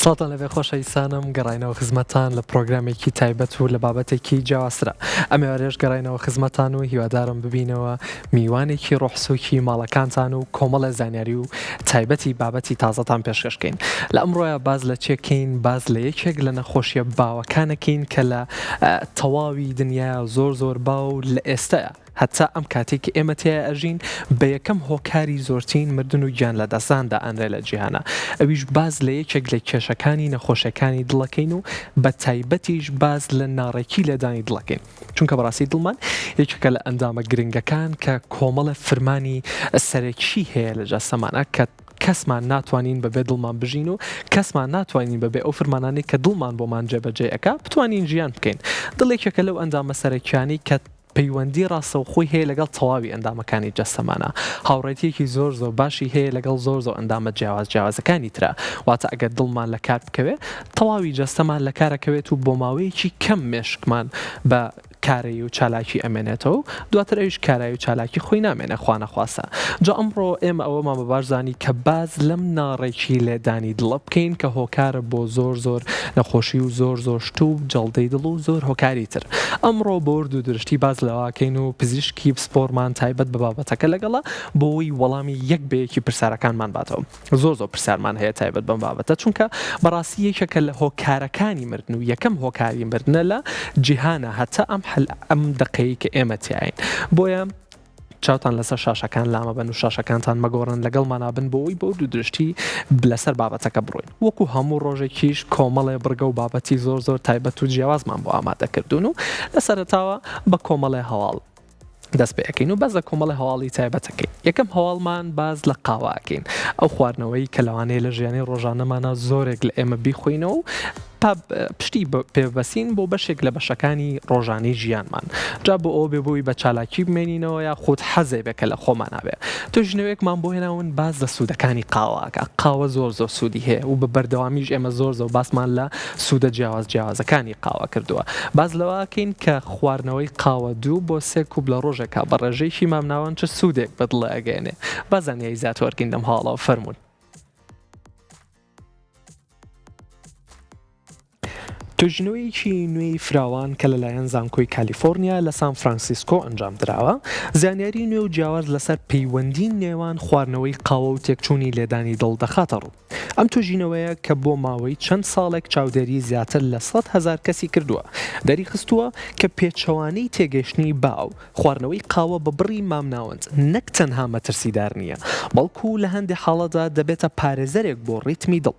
سڵاتان لەبێ خۆشەویستانم گەڕاینەوە خزمەتان لە پرۆگرامێکی تایبەت و لە بابەتێکی جیاوازترە. ئەمێوارێش گەڕاینەوە خزمەتان و هیوادارم ببینەوە میوانێکی ڕۆحسووکی ماڵەکانتان و کۆمەڵە زانیاری و تایبەتی بابەتی تازەتان پێشکەشکەین. لە ئەمڕۆیە باز لە چێکەین، باز لە یەکێک لە نەخۆشیە باوەکانەکەین کە لە تەواوی دنیا زۆر باو لە ئێستەیە. هەتا ئەم کاتێکی ئێمە تێ ئەژین بە یەکەم هۆکاری زۆرترین مردن و گیان لە دەستاندا ئەنرێ لە جیهانە. ئەویش باز لە یەکێک لە کێشەکانی نەخۆشەکانی دڵەکەین و بە تایبەتیش باز لە ناڕێکی لەدانی دڵەکەین. چونکە بەڕاستی دڵمان یەکێکە لە ئەندامە گرنگەکان کە کۆمەڵە فرمانی سەرەکی هەیە لە جەستەمانە کە کەسمان ناتوانین بەبێ دڵمان بژین و کەسمان ناتوانین بەبێ ئەو فرمانانی کە دڵمان بۆمان جێبەجێ ئەکا بتوانین ژیان بکەین. دڵێکێکە لەو ئەندامە سەرەکیانی کە پەیوەندی ڕاستەوخۆی هەیە لەگەڵ تەواوی ئەندامەکانی جەستەمانە. هاوڕێتیەکی زۆر باشی هەیە لەگەڵ زۆر ئەندامە جیاوازەکانی ترە. واتە ئەگەر دڵمان لە کار بکەوێت تەواوی جەستەمان لە کارەکەوێت و بۆ ماوەیەکی کەم مێشکمان بە کارایی و چالاکی ئەمێنێتەوە دواتر ئەویش کارایی و چالاکی خۆی نامێنە خوانەخواسە. جا ئەمڕۆ ئێمە ئەوەمان بەبارزانی کە باز لەم ناڕێکی لێدانی دڵە بکەین کە هۆکارە بۆ زۆر نەخۆشی و زۆر شت و جەڵدەی دڵ و زۆر هۆکاری تر. ئەمڕۆ بۆرد و درشتی باز لەواکەین و پزیشکی پسپۆرمان تایبەت بە بابەتەکە لەگەڵا بۆی وەڵامی یەک بەیەکی پرسیارەکانمان باتەوە. زۆر پرسیارمان هەیە تایبەت بەم بابەتە چونکە بەڕاستی یەکێکە لە هۆکارەکانی مردن و یەکەم هۆکاری مردنە لە جیهانە هەتا ئەم دقەیە کە ئێمە تیاین. بۆیە چاوتان لەسەر شاشەکان لامە بن و شاشەکانتان مەگۆڕن لەگەڵمانابن بۆەوەی بۆ دوو درشتی لەسەر بابەتەکە بڕۆین. وەکو هەموو ڕۆژێکیش کۆمەڵێ بڕگە و بابەتی زۆر تایبەت و جیاوازمان بۆ ئامادەکردوون و لەسەرتاوە بە کۆمەڵێ هەواڵ دەست پێەکەین و باز لە کۆمەڵی هەواڵی تایبەتەکەین. یەکەم هەواڵمان باز لە قاواکەین. ئەو خواردنەوەی کە لەوانەیە لە ژیانی ڕۆژانەمانە زۆرێک لە ئێمە بیخۆینەوە و پشتی پێبەسین بۆ بەشێک لە بەشەکانی ڕۆژانی ژیانمان. جا بۆ ئەو بێبووی بە چالاکی بمێنینەوە یا خۆت حەزێ بێکە لە خۆمان نابێ. توژنەوەیەکمان بۆ هێناون باز لە سوودەکانی قاواکە. قاوە زۆر سوودی هەیە و بە بەردەوامیش ئێمە زۆر باسمان لە سوودە جیاوازەکانی قاوا کردووە. باز لەواکەین کە خواردنەوەی قاوە 2 بۆ 3 کوب لە ڕۆژێکە بە ڕێژەیەکی مامناوان چ سوودێک بەدڵە ئەگەێنێ. بازانیایی زیاتوەرگین لەم هاڵەوە فەرموون. توژنەوەیەکی نوێی فراوان کە لەلایەن زانکۆی کالیفۆرنیا لە سان فرانسیسکۆ ئەنجام درراوە، زانیاری نوێ و جیاواز لەسەر پەیوەندی نێوان خواردنەوەی قاوە و تێکچوونی لێدانی دڵ دەخاتە ڕوو. ئەم توژینەوەیە کە بۆ ماوەی چەند ساڵێک چاودێری زیاتر لە 100,000 کەسی کردووە، دەریخستووە کە پێچەوانەی تێگەشتنی باو خواردنەوەی قاوە بە بڕی مامناوەند نەک تەنها مەترسیدار نییە، بەڵکو لە هەندێک حاڵەدا دەبێتە پارێزەرێک بۆ ڕیتمی دڵ.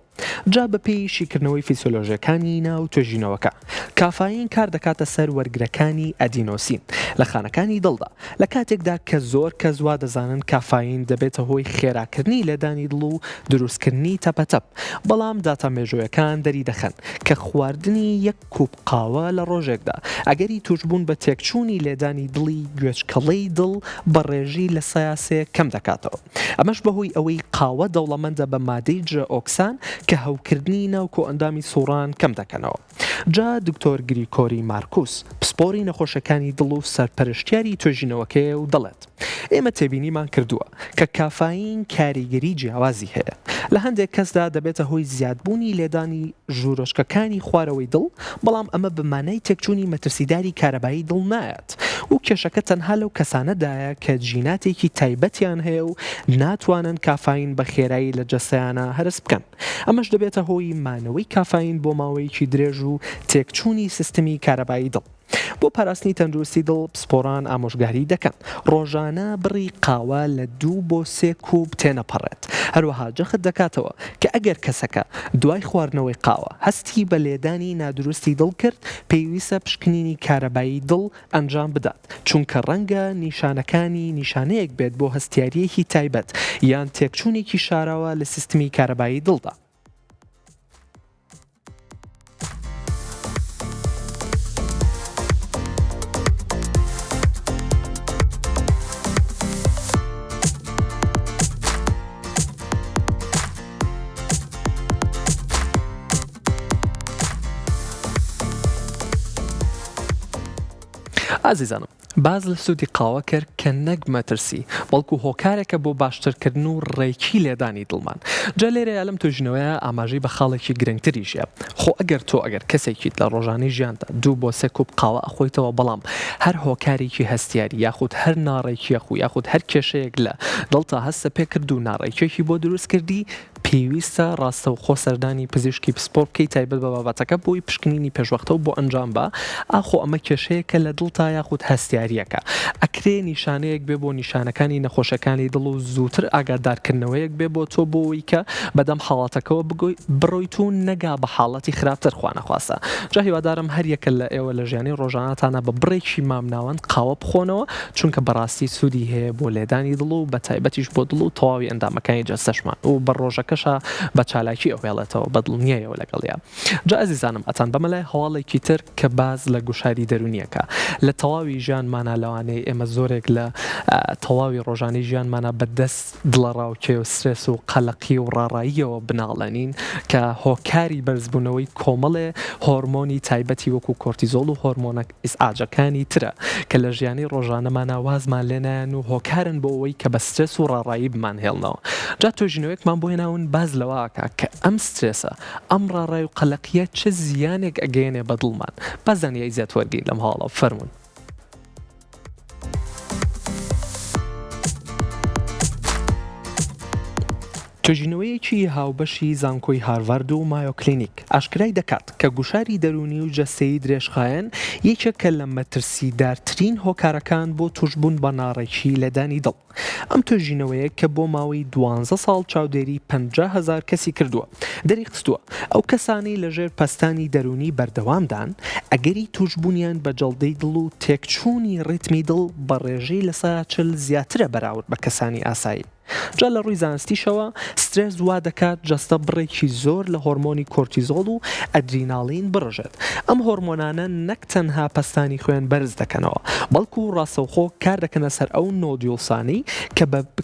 جا بەپێی شیکردنەوەی فیسیۆلۆژیەکانی ناو توێژینەوەکە کافاین کار دەکاتە سەر وەرگرەکانی ئەدینۆسین لە خانەکانی دڵدا لە کاتێکدا کە زۆر کەس وا دەزانن کافاین دەبێتە هۆی خێراکردنی لێدانی دڵ و دروستکردنی تەپەتەپ. بەڵام داتامێژویەکان دەری دەخەن کە خواردنی یەک کوب قاوە لە ڕۆژێکدا ئەگەری توشبوون بە تێکچوونی لێدانی دڵی گوێچکەڵەی دڵ بە ڕێژی لە سەیاسێ کەم دەکاتەوە. ئەمەش بەهۆی ئەوەی قاوە دەوڵەمەندە بە مادەی جۆئۆکسان کە هەوکردنی ناوکۆ ئەندامی سوڕان کەم دەکەنەوە. جا دکتۆر گریکۆری مارکوس پسپۆری نەخۆشەکانی دڵ و سەرپەرشتیاری توێژینەوەکەیە و دەڵێت ئێمە تێبینیمان کردووە کە کافاین کاریگەری جیاوازی هەیە. لە هەندێک کەسدا دەبێتە هۆی زیادبوونی لێدانی ژوورۆشکەکانی خوارەوەی دڵ، بەڵام ئەمە بمانای تێکچوونی مەترسیداری کارەبایی دڵ نایەت و کێشەکە تەنها لەو کەسانەدایە کە جیناتێکی تایبەتیان هەیە و ناتوانن کافاین بە خێرایی لە جەستەیانە هەرس بکەن. ئەمەش دەبێتە هۆی مانەوەی کافاین بۆ ماوەیەکی درێژ و تێکچوونی سیستمی کارەبایی دڵ. بۆ پاراستنی تەندروستی دڵ پسپۆران ئامۆژگاری دەکەن ڕۆژانە بڕی قاوە لە 2 بۆ 3 کوب تێنەپەڕێت. هەروەها جەخت دەکاتەوە کە ئەگەر کەسەکە دوای خواردنەوەی قاوە هەستی بە لێدانی نادروستی دڵ کرد، پێویستە پشکنینی کارەبایی دڵ ئەنجام بدات، چونکە ڕەنگە نیشانەکانی نیشانەیەک بێت بۆ هەستیاریەکی تایبەت یان تێکچوونێکی شاراوە لە سیستمی کارەبایی دڵدا. ئازیزانم، باز لە سوودی قاوە کرد کە نەک مەترسی بەڵکو هۆکارێکە بۆ باشترکردن و ڕێکی لێدانی دڵمان جا لێرەیە لەم توژنەوەیە ئاماژەی بە خاڵێکی گرنگتریشە خۆ ئەگەر کەسێکیت لە ڕۆژانەی ژیاندا 2 بۆ 3 کوب قاوە ئەخۆیتەوە بەڵام هەر هۆکارێکی هەستیاری یاخود هەر ناڕێکی یاخود هەر کێشەیەک لە دڵتا هەستە پێ کرد و ناڕێکێکی بۆ دروست کردی پێویستە ڕاستە و خۆ سەردانی پزیشکی پسپۆر بکەی تایبەت بە بابەتەکە بۆی پشکنینی پێشوەختە و بۆ ئەنجام بە ئاخۆ ئەمە کێشەیەکە لە دڵتا یاخود هەستیاریەکە ئەکرێ نیشانەیەک بێ بۆ نیشانەکانی نەخۆشەکانی دڵ و زووتر ئاگادارکردنەوەیەک بێ بۆ تۆ بۆەوەی کە بەدەم حاڵاتەکەەوە بڕۆیت و نەگا بە حاڵەتی خراپتر خوانەخواستە جا هیوادارم هەر یەکە لە ئێوە لە ژیانی ڕۆژانەتانە بە بڕێکی مامناوەند قاوە بخۆنەوە چونکە بەڕاستی سوودی هەیە بۆ لێدانی دڵ و بە تایبەتیش بۆ دڵ و تەواوی ئەندامەکانی جەستەشمان و بە ڕۆژەکەشە بە چالاکی ئەوێڵێتەوە بەدڵنیایەوە لەگەڵیا جا ئەزیزانم ئەتان بەمەلای هەواڵێکی تر کە باز لە گوشاری دەرونیەکە لە تەواوی ژیانمانە لەوانەیە ئێمە زۆرێک لە تەواوی ڕۆژانەی ژیانمانە بەدەست دڵەڕاوکێ و سرێس و قەلەقی و ڕاڕاییەوە بناڵێنین کە هۆکاری بەرزبوونەوەی کۆمەڵێ هۆرمۆنی تایبەتی وەکو کۆرتیزۆڵ و هۆرمۆنە ئیسعاجەکانی ترە کە لە ژیانی ڕۆژانەمانە وازمان لێنایەن و هۆکارن بۆ ئەوەی کە بە سرێس و ڕاڕایی بمان هێڵنەوە جا توێژینەوەیەکمان بۆ هێناون باز لەوەکە کە ئەم سترێسە ئەم ڕاڕای و قەلەقیە چه زیانێک ئەگەێنێ بە دڵمان بەزانیای زیات وەرگین لەم هاڵە فەرمون توێژینەوەیەکی هاوبەشی زانکۆی هاروارد و مایۆ کلینیک ئاشکرای دەکات کە گوشاری دەرونی و جەستەیی درێژخایەن یەکێکە لە مەترسیدارترین هۆکارەکان بۆ توشبوون بە ناڕێکی لەدانی دڵ ئەم توێژینەوەیە کە بۆ ماوەی 12 ساڵ چاودێری 50,000 کەسی کردووە دەریخستووە ئەو کەسانی لەژێر پەستانی دەرونی بەردەوامدان ئەگەری توشبوونیان بە جەڵدەی دڵ و تێکچوونی ڕیتمی دڵ بە ڕێژەی لە 140 زیاترە بەراورد بە کەسانی ئاسایی جا لە ڕووی زانستیشەوە سترێس وا دەکات جەستە بڕێکی زۆر لە هۆرمۆنی کۆرتیزۆڵ و ئەدریناڵین بڕژێت ئەم هۆرمۆنانە نەک تەنها پەستانی خوێن بەرز دەکەنەوە بەڵکو ڕاستەوخۆ کار دەکەنە سەر ئەو نۆدیۆڵسانی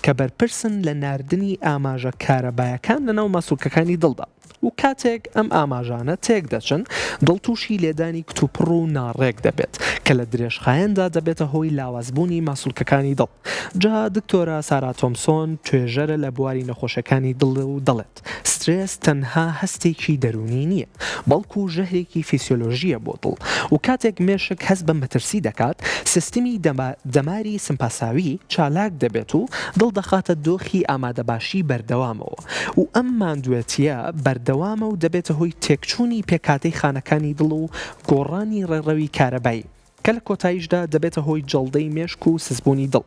کە بەرپرسن لە ناردنی ئاماژە کارەبایەکان لەناو ماسوولکەکانی دڵدا و کاتێک ئەم ئاماژانە تێک دەچن دڵتوشی لێدانی کتوپڕ و ناڕێک دەبێت کە لە درێژخایەندا دەبێتە هۆی لاوازبوونی ماسوولکەکانی دڵ جا دکتۆرە سارا تۆمسۆن توێژەرە لە بواری نەخۆشەکانی دڵ و دەڵێت سترێس تەنها هەستێکی دەرونی نییە بەڵکو ژەهرێکی فیسیۆلۆژیە بۆ دڵ و کاتێک مێشک هەست بە مەترسی دەکات سیستمی دەماری سمپاساوی چالاک دەبێت و دڵ دەخاتە دۆخی ئامادەباشی بەردەوامەوە و ئەم ماندوێتیە بەردەوامە و دەبێتە هۆی تێکچوونی پێکاتەی خانەکانی دڵ و گۆڕانی ڕێڕەوی کارەبایی کە لە کۆتاییشدا دەبێتە هۆی جەڵدەی مێشک و سزبوونی دڵ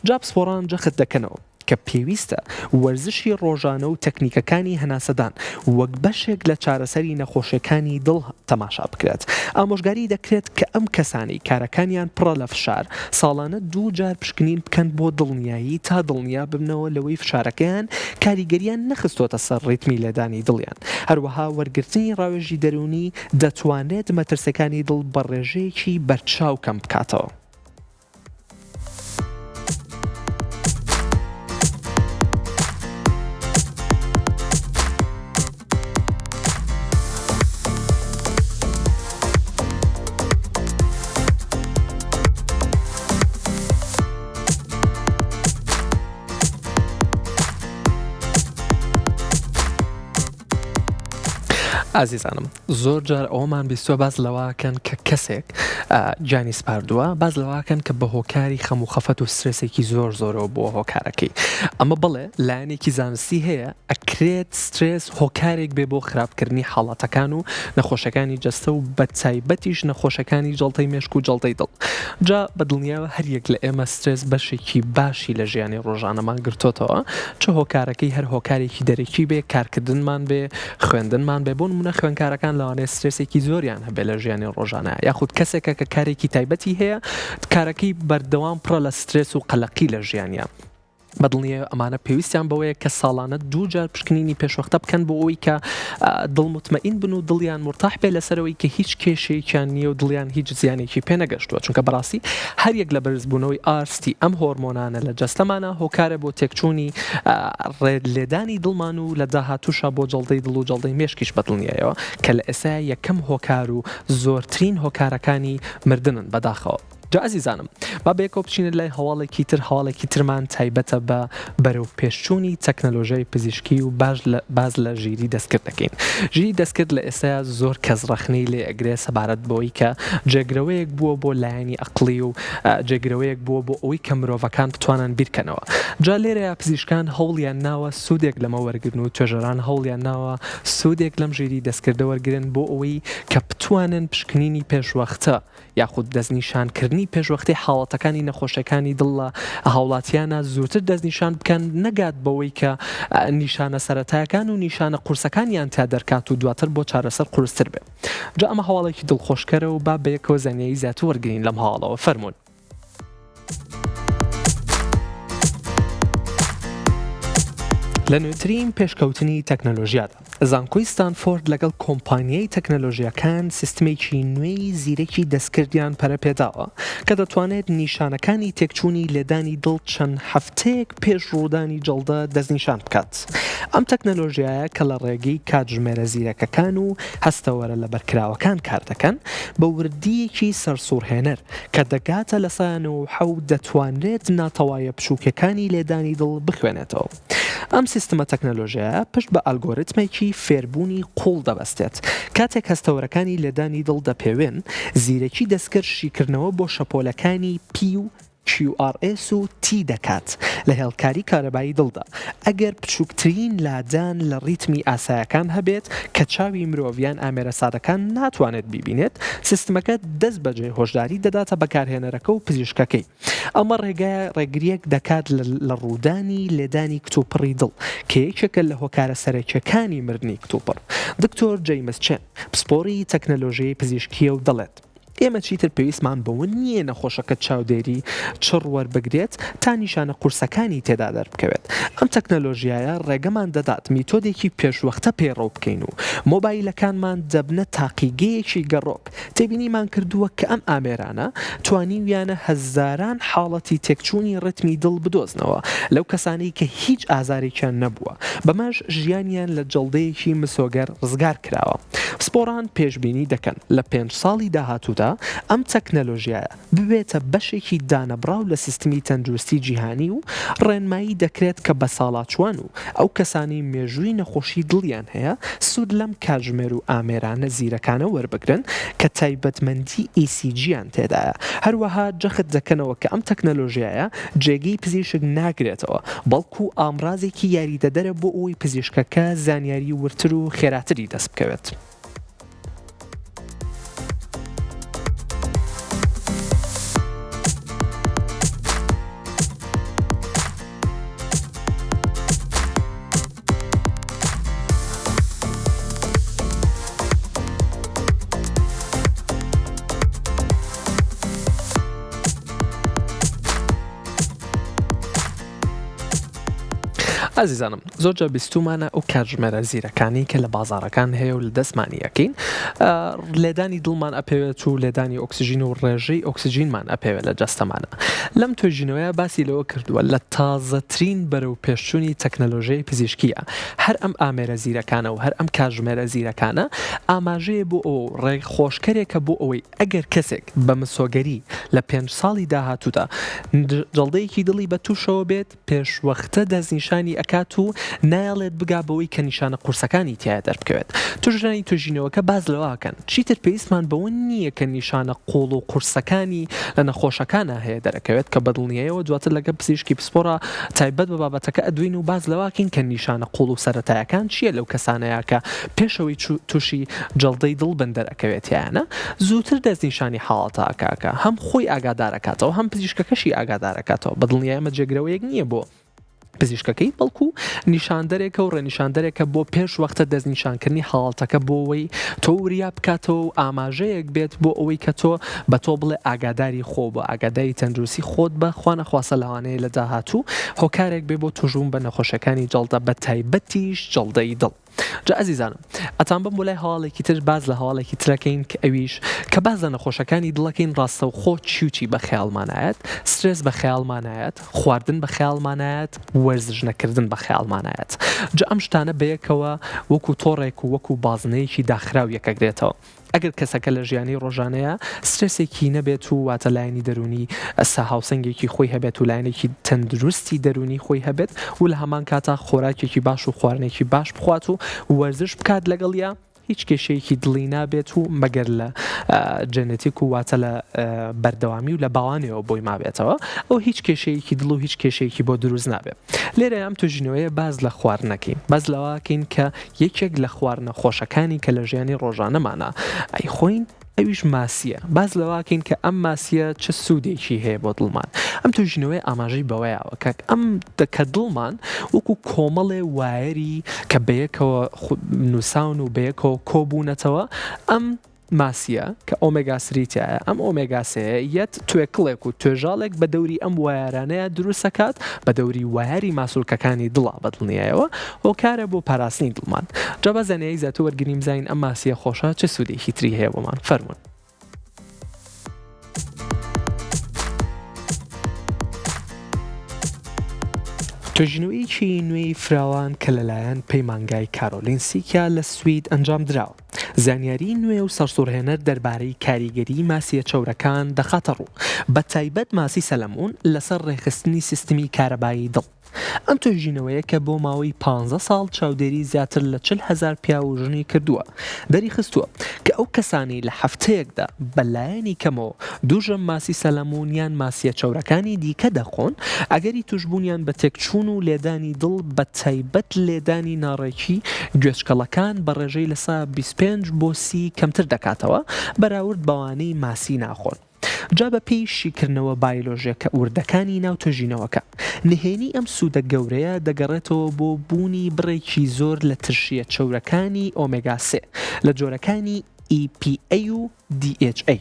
جا پسپۆڕان جەخت دەکەنەوە کە پێویستە وەرزشی ڕۆژانە و تەکنیکەکانی هەناسەدان وەک بەشێک لە چارەسەری نەخۆشیەکانی دڵ تەماشا بکرێت ئامۆژگاری دەکرێت کە ئەم کەسانی کارەکانیان پڕە لە فشار ساڵانە 2 جار پشکنین بکەن بۆ دڵنیایی تا دڵنیا ببنەوە لەوەی فشارەکەیان کاریگەریان نەخستۆتە سەر ڕیتمی لێدانی دڵیان هەروەها وەرگرتنی ڕاوێژی دەرونی دەتوانێت مەترسەکانی دڵ بە ڕێژەیەکی بەرچاو کەم بکاتەوە ئازیزانم زۆر جار ئەومان بیستوە باز لەواکەن کە کەسێک جانی سپاردووە باز لەواکەن کە بە هۆکاری خەم و خەفەت و سترێسێکی زۆر زۆرەوە بۆ هۆکارەکەی ئەمە بڵێ لایەنێکی زانستی هەیە ئەکرێت سترێس هۆکارێک بێ بۆ خراپکردنی حاڵاتەکان و نەخۆشەکانی جەستە و بە تایبەتیش نەخۆشەکانی جەڵتەی مێشک و جەڵتەی دڵ جا بەدڵنیاوە هەریەک لە ئێمە سترێس بەشێکی باشی لە ژیانی ڕۆژانەمان گرتوتەوە چه هۆکارەکەی هەر هۆکارێکی دەرەکی بێ کارکردنمان بێ خوێندنمان بێ بۆن منە خوێنکارەکان لەوانێ سترێسێکی زۆریان هەبێ لە ژیانی ڕۆژانە یاخود کەسێکە کە کارێکی تایبەتی هەیە کارەکەی بەردەوام پڕە لە سترێس و قەلەقی لە ژیانیان بەدڵنیە ئەمانە پێویستیان بەوەیە کە ساڵانە 2 جار پشکنینی پێشوەختە بکەن بۆ ئەوەی کە دڵمتمەئین بن و دڵیان مرتاح بێ لەسەرەوەی کە هیچ کێشەیەکیان نییە و دڵیان هیچ زیانێکی پێ نەگەشتووە چونکە بەڕاستی هەریەک لە بەرزبوونەوەی ئارستی ئەم هۆرمۆنانە لە جەستەمانە هۆکارە بۆ تێکچوونی لێدانی دڵمان و لە داهاتووشە بۆ جەڵدەی دڵ و جەڵدەی مێشکیش بەدڵنیایەوە کە لە ئێستا یەکەم هۆکار و زۆرترین هۆکارەکانی مردنن بەداخەوە جا ئازیزانم با بەیەکەوە بچینە لای هەواڵێکی ترمان تایبەتە بە بەرەو پێشچوونی تەکنەلۆژیای پزیشکی و باز لە ژیری دەستکرد دەکەین. ژیری دەستکرد لە ئێستا زۆر کەس ڕەخنەی لێ ئەگرێ سەبارەت بەوەی کە جێگرەوەیەک بووە بۆ لایەنی ئەقڵی و جێگرەوەیەک بووە بۆ ئەوەی کە مرۆڤەکان بتوانن بیرکەنەوە. جا لێرەیە پزیشکان هەوڵیان ناوە سوودێک لەمە وەرگرن و توێژەران هەوڵیان ناوە سوودێک لەم ژیری دەستکردە وەرگرن بۆ ئەوەی کە بتوانن پشکنینی پێشوەختە یاخود دەستنیشانکردنی پێشوەختی حاڵەتەکانی نەخۆشیەکانی دڵ لە هاوڵاتیانە زووتر دەستنیشان بکەن نەگات بەوەی کە نیشانە سەرەتایەکان و نیشانە قورسەکانیان تا دەرکات و دواتر بۆ چارەسەر قورستر بێ. جا ئەمە هەواڵێکی دڵخۆشکەرە و با بەیەکەوە زانیاری زیاتر وەرگرین لەم هەواڵەوە فەرموون. لە نوێترین پێشکەوتنی تەکنەلۆژیادا زانکۆی ستانفۆرد لەگەڵ کۆمپانیای تەکنەلۆژیەکان سیستمێکی نوێی زیرەکی دەستکردیان پەرەپێداوە کە دەتوانێت نیشانەکانی تێکچوونی لێدانی دڵ چەند هەفتەیەک پێش ڕوودانی جەڵدە دەستنیشان بکات. ئەم تەکنەلۆژیایە کە لە ڕێگەی کاتژمێرە زیرەکەکان و هەستەوەرە لە بەرکراوەکان کار دەکەن بە وردیەکی سەرسوورهێنەر کە دەگاتە لە سایانەوە حەو دەتوانرێت ناتەوایە بچووکەکانی لێدانی دڵ بخوێنێتەوە. ئەم سیستمە تەکنەلۆژیایە پشت بە ئەلگۆریتمێکی فێربوونی قوڵ دەبەستێت. کاتێک هەستەوەرەکانی لێدانی دڵ دەپێوێن زیرەکی دەستکرد شیکردنەوە بۆ شەپۆلەکانی پی و QRS و T دەکات لە هێڵکاری کارەبایی دڵدا. ئەگەر بچووکترین لادان لە ڕیتمی ئاسایەکان هەبێت کە چاوی مرۆڤیان ئامێرە سادەکان ناتوانێت بیبینێت سیستمەکە دەست بەجێ هۆشداری دەداتە بەکارهێنەرەکە و پزیشکەکەی. ئەمە ڕێگریەک دەکات لە ڕوودانی لێدانی کتوپڕی دڵ کە یەکێکە لە هۆکارە سەرەکیەکانی مردنی کتوپڕ. دکتۆر جەیمس چێن پسپۆڕی تەکنەلۆژیای پزیشکیە و دەڵێت ئێمە چیتر پێویستمان بەوە نییە نەخۆشەکە چاودێری چڕ وەربگرێت تا نیشانە قورسەکانی تێدا دەربکەوێت. ئەم تەکنەلۆژیایە ڕێگەمان دەدات میتۆدێکی پێشوەختە پێڕەو بکەین و مۆبایلەکانمان دەبنە تاقیگەیەکی گەڕۆک. تێبینیمان کردووە کە ئەم ئامێرانە توانیویانە هەزاران حاڵەتی تێکچوونی ڕتمی دڵ بدۆزنەوە لەو کەسانەی کە هیچ ئازارێکیان نەبووە بەمەش ژیانیان لە جەڵدەیەکی مسۆگەر ڕزگار کراوە. سپۆران پێشبینی دەکەن لە 5 ساڵی داهاتوودا ئەم تەکنەلۆژیایە ببێتە بەشێکی دانەبراو لە سیستمی تەندروستی جیهانی و ڕێنمایی دەکرێت کە بە ساڵاچوان و ئەو کەسانی مێژووی نەخۆشی دڵیان هەیە سوود لەم کاتژمێر و ئامێرانە زیرەکانە وەربگرن کە تایبەتمەندی ECGیان تێدایە. هەروەها جەخت دەکەنەوە کە ئەم تەکنەلۆژیایە جێگەی پزیشک ناگرێتەوە بەڵکو ئامرازێکی یاریدەدەرە بۆ ئەوی پزیشکەکە زانیاری ورتر و خێراتری دەست بکەوێت. ئازیزانم زۆرجە بیستومانە ئەو کاتژمێرە زیرەکانی کە لە بازارەکان هەیە و لە دەستمانیەکەین لێدانی دڵمان ئەپێوێت و لێدانی ئۆکسیژین و ڕێژەی ئۆکسیژینمان ئەپێوێت لە جەستەمانە. لەم توێژینەوەیە باسی لەوە کردووە لە تازەترین بەرەو پێشچوونی تەکنەلۆژیای پزیشکیە. هەر ئەم ئامێرە زیرەکانە و هەر ئەم کاتژمێرە زیرەکانە ئاماژەیە بۆ ئەو ڕێخۆشکەرێکە بۆ ئەوەی ئەگەر کەسێک بە مسۆگەری لە 5 ساڵی داهاتوودا جەڵدەیەکی دڵی بە تووشەوە بێت پێشوەختە دەستنیشانی ئەکات و نایڵێت بگا بەوەی کە نیشانە قورسەکانی تایە دەربکەوێت. توژرانی توێژینەوەکە باز لەواکەن چیتر پێویستمان بەوە نییە کە نیشانە قوڵ و قورسەکانی لە نەخۆشەکانە هەیە دەرەکەوێت کە بەدڵنیایەوە دواتر لەگە پزیشکی پسپۆرە تایبەت بە بابەتەکە ئەدوین و باز لەواکەین کە نیشانە قوڵ و سەرەتایەکان چییە لەو کەسانەیە کە پێشەوەی تووشی جەڵدەی دڵ بن دەرەکەوێتیانە زووتر دەستنیشانی حاڵەتە ئاکاکە هەم خۆی ئاگادارەکاتەوە هەم پزیشکەکەشی ئاگادارەکاتەوە بەدڵنیایەمە جێگرەوەیەک نییە بۆ پزیشکەکەی بەڵکو نیشاندەرێکە و ڕێنیشاندەرێکە بۆ پێش وەختە دەستنیشانکردنی حاڵەتەکە بۆ ئەوەی تۆ وریا بکاتەوە و ئاماژەیەک بێت بۆ ئەوەی کە تۆ بە تۆ بڵێ ئاگاداری خۆ بە ئاگاداری تەندروستی خۆت بە خوانەخواسە لەوانەیە لە داهاتوو هۆکارێک بێ بۆ توژوون بە نەخۆشەکانی جەڵدە بە تایبەتیش جەڵدەی دڵ. جا ئەزیزانم ئەتان بم بۆ لای هەواڵێکی تر باز لە هەواڵێکی ترەکەین کە ئەویش کە باز لە نەخۆشەکانی دڵەکەین ڕاستە و خۆ چیوچی بە خەیاڵمانایەت سترس بە خەیاڵمانایەت خواردن بە خەیاڵمانایەت وەرزش نەکردن بە خەیاڵمانایەت. جا ئەم شتانە بەیەکەوە وەکو تۆڕێک و وەکو بازنەیەکی داخراو یەکەگرێتەوە. ئەگەر کەسەکە لە ژیانی ڕۆژانەیە سترسێکی نەبێت و واتە لایەنی دەرونی ئەستا هاوسەنگێکی خۆی هەبێت و لایەنێکی تەندروستی دەرونی خۆی هەبێت و لە هەمان کاتا خۆراکێکی باش و خواردنێکی باش بخوات و وەرزش بکات لەگەڵیا هیچ کێشەیەکی دڵی نابێت و مەگەر لە جەنێتیک و واتە لە بەردەوامی و لە باوانەوە بۆی مابێتەوە ئەو هیچ کێشەیەکی دڵ و هیچ کێشەیەکی بۆ دروست نابێت. لێرە ئەم توژینەوەیە باز لە خواردنەکەین باز لەواکەین کە یەکێک لە خواردنە خۆشەکانی کە لە ژیانی ڕۆژانەمانە ئەی خۆین ئەویش ماسیە باز لەواکەین کە ئەم ماسیە چه سوودێکی هەیە بۆ دڵمان. ئەم توژینەوەی ئاماژەی بەوەیەوە کە ئەم کە دڵمان وەکو کۆمەڵێ وایەری کە بەیەکەوە نووساون و بەیەکەوە کۆبوونەتەوە ئەم ماسیە کە ئۆمێگا سریتایە ئەم ئۆمێگاسەیە یەت توێکڵێک و توێژاڵێک بە دەوری ئەم وایارانەیە دروستەکات بە دەوری وایاری ماسوولکەکانی دڵا بەدڵنیایەوە هۆکارە بۆ پاراستنی دڵمان. جا بەزانەیە زیاتر وەرگریم زین ئەم ماسیە خۆشە چه سوودێکی تری هەیە بۆمان فەرمون. توژینەوەیەکی نوێی فراوان کە لەلایەن پەیمانگای کارۆلینسیکیا لە سوید ئەنجام دراوە. زانیاری نوێ و سەرسوڕهێنەر دەربارەی کاریگەری ماسیە چەورەکان دەخاتە ڕوو بە تایبەت ماسی سەلەمون لەسەر ڕێخستنی سیستمی کارەبایی دڵ. ئەم توژینەوەیە کە بۆ ماوەی 15 ساڵ چاودێری زیاتر لە 40,000 پیا و ژنی کردووە دەری خستووە کە ئەو کەسانی لە هەفتەیەکدا بەلایەنی کەمەوە دووژەم ماسی سەلەمونیان ماسیە چەورەکانی دیکە دەخۆن ئەگەری توشببوونیان بە تێکچوون و لێدانی دڵ بە تایبەت لێدانی ناڕێکی گوێچکەڵەکان بە ڕێژەی لە سا 25 بۆ 30 کەمتر دەکاتەوە بەراورد بەوانەی ماسی ناخۆن. جا بە پێی شیکردنەوە بایۆلۆژیەکە وردەکانی ناو توژینەوەکە نهێنی ئەم سوودە گەورەیە دەگەڕێتەوە بۆ بوونی بڕێکی زۆر لە ترشیە چەورەکانی ئۆمێگا 3 لە جۆرەکانی EPA و DHA.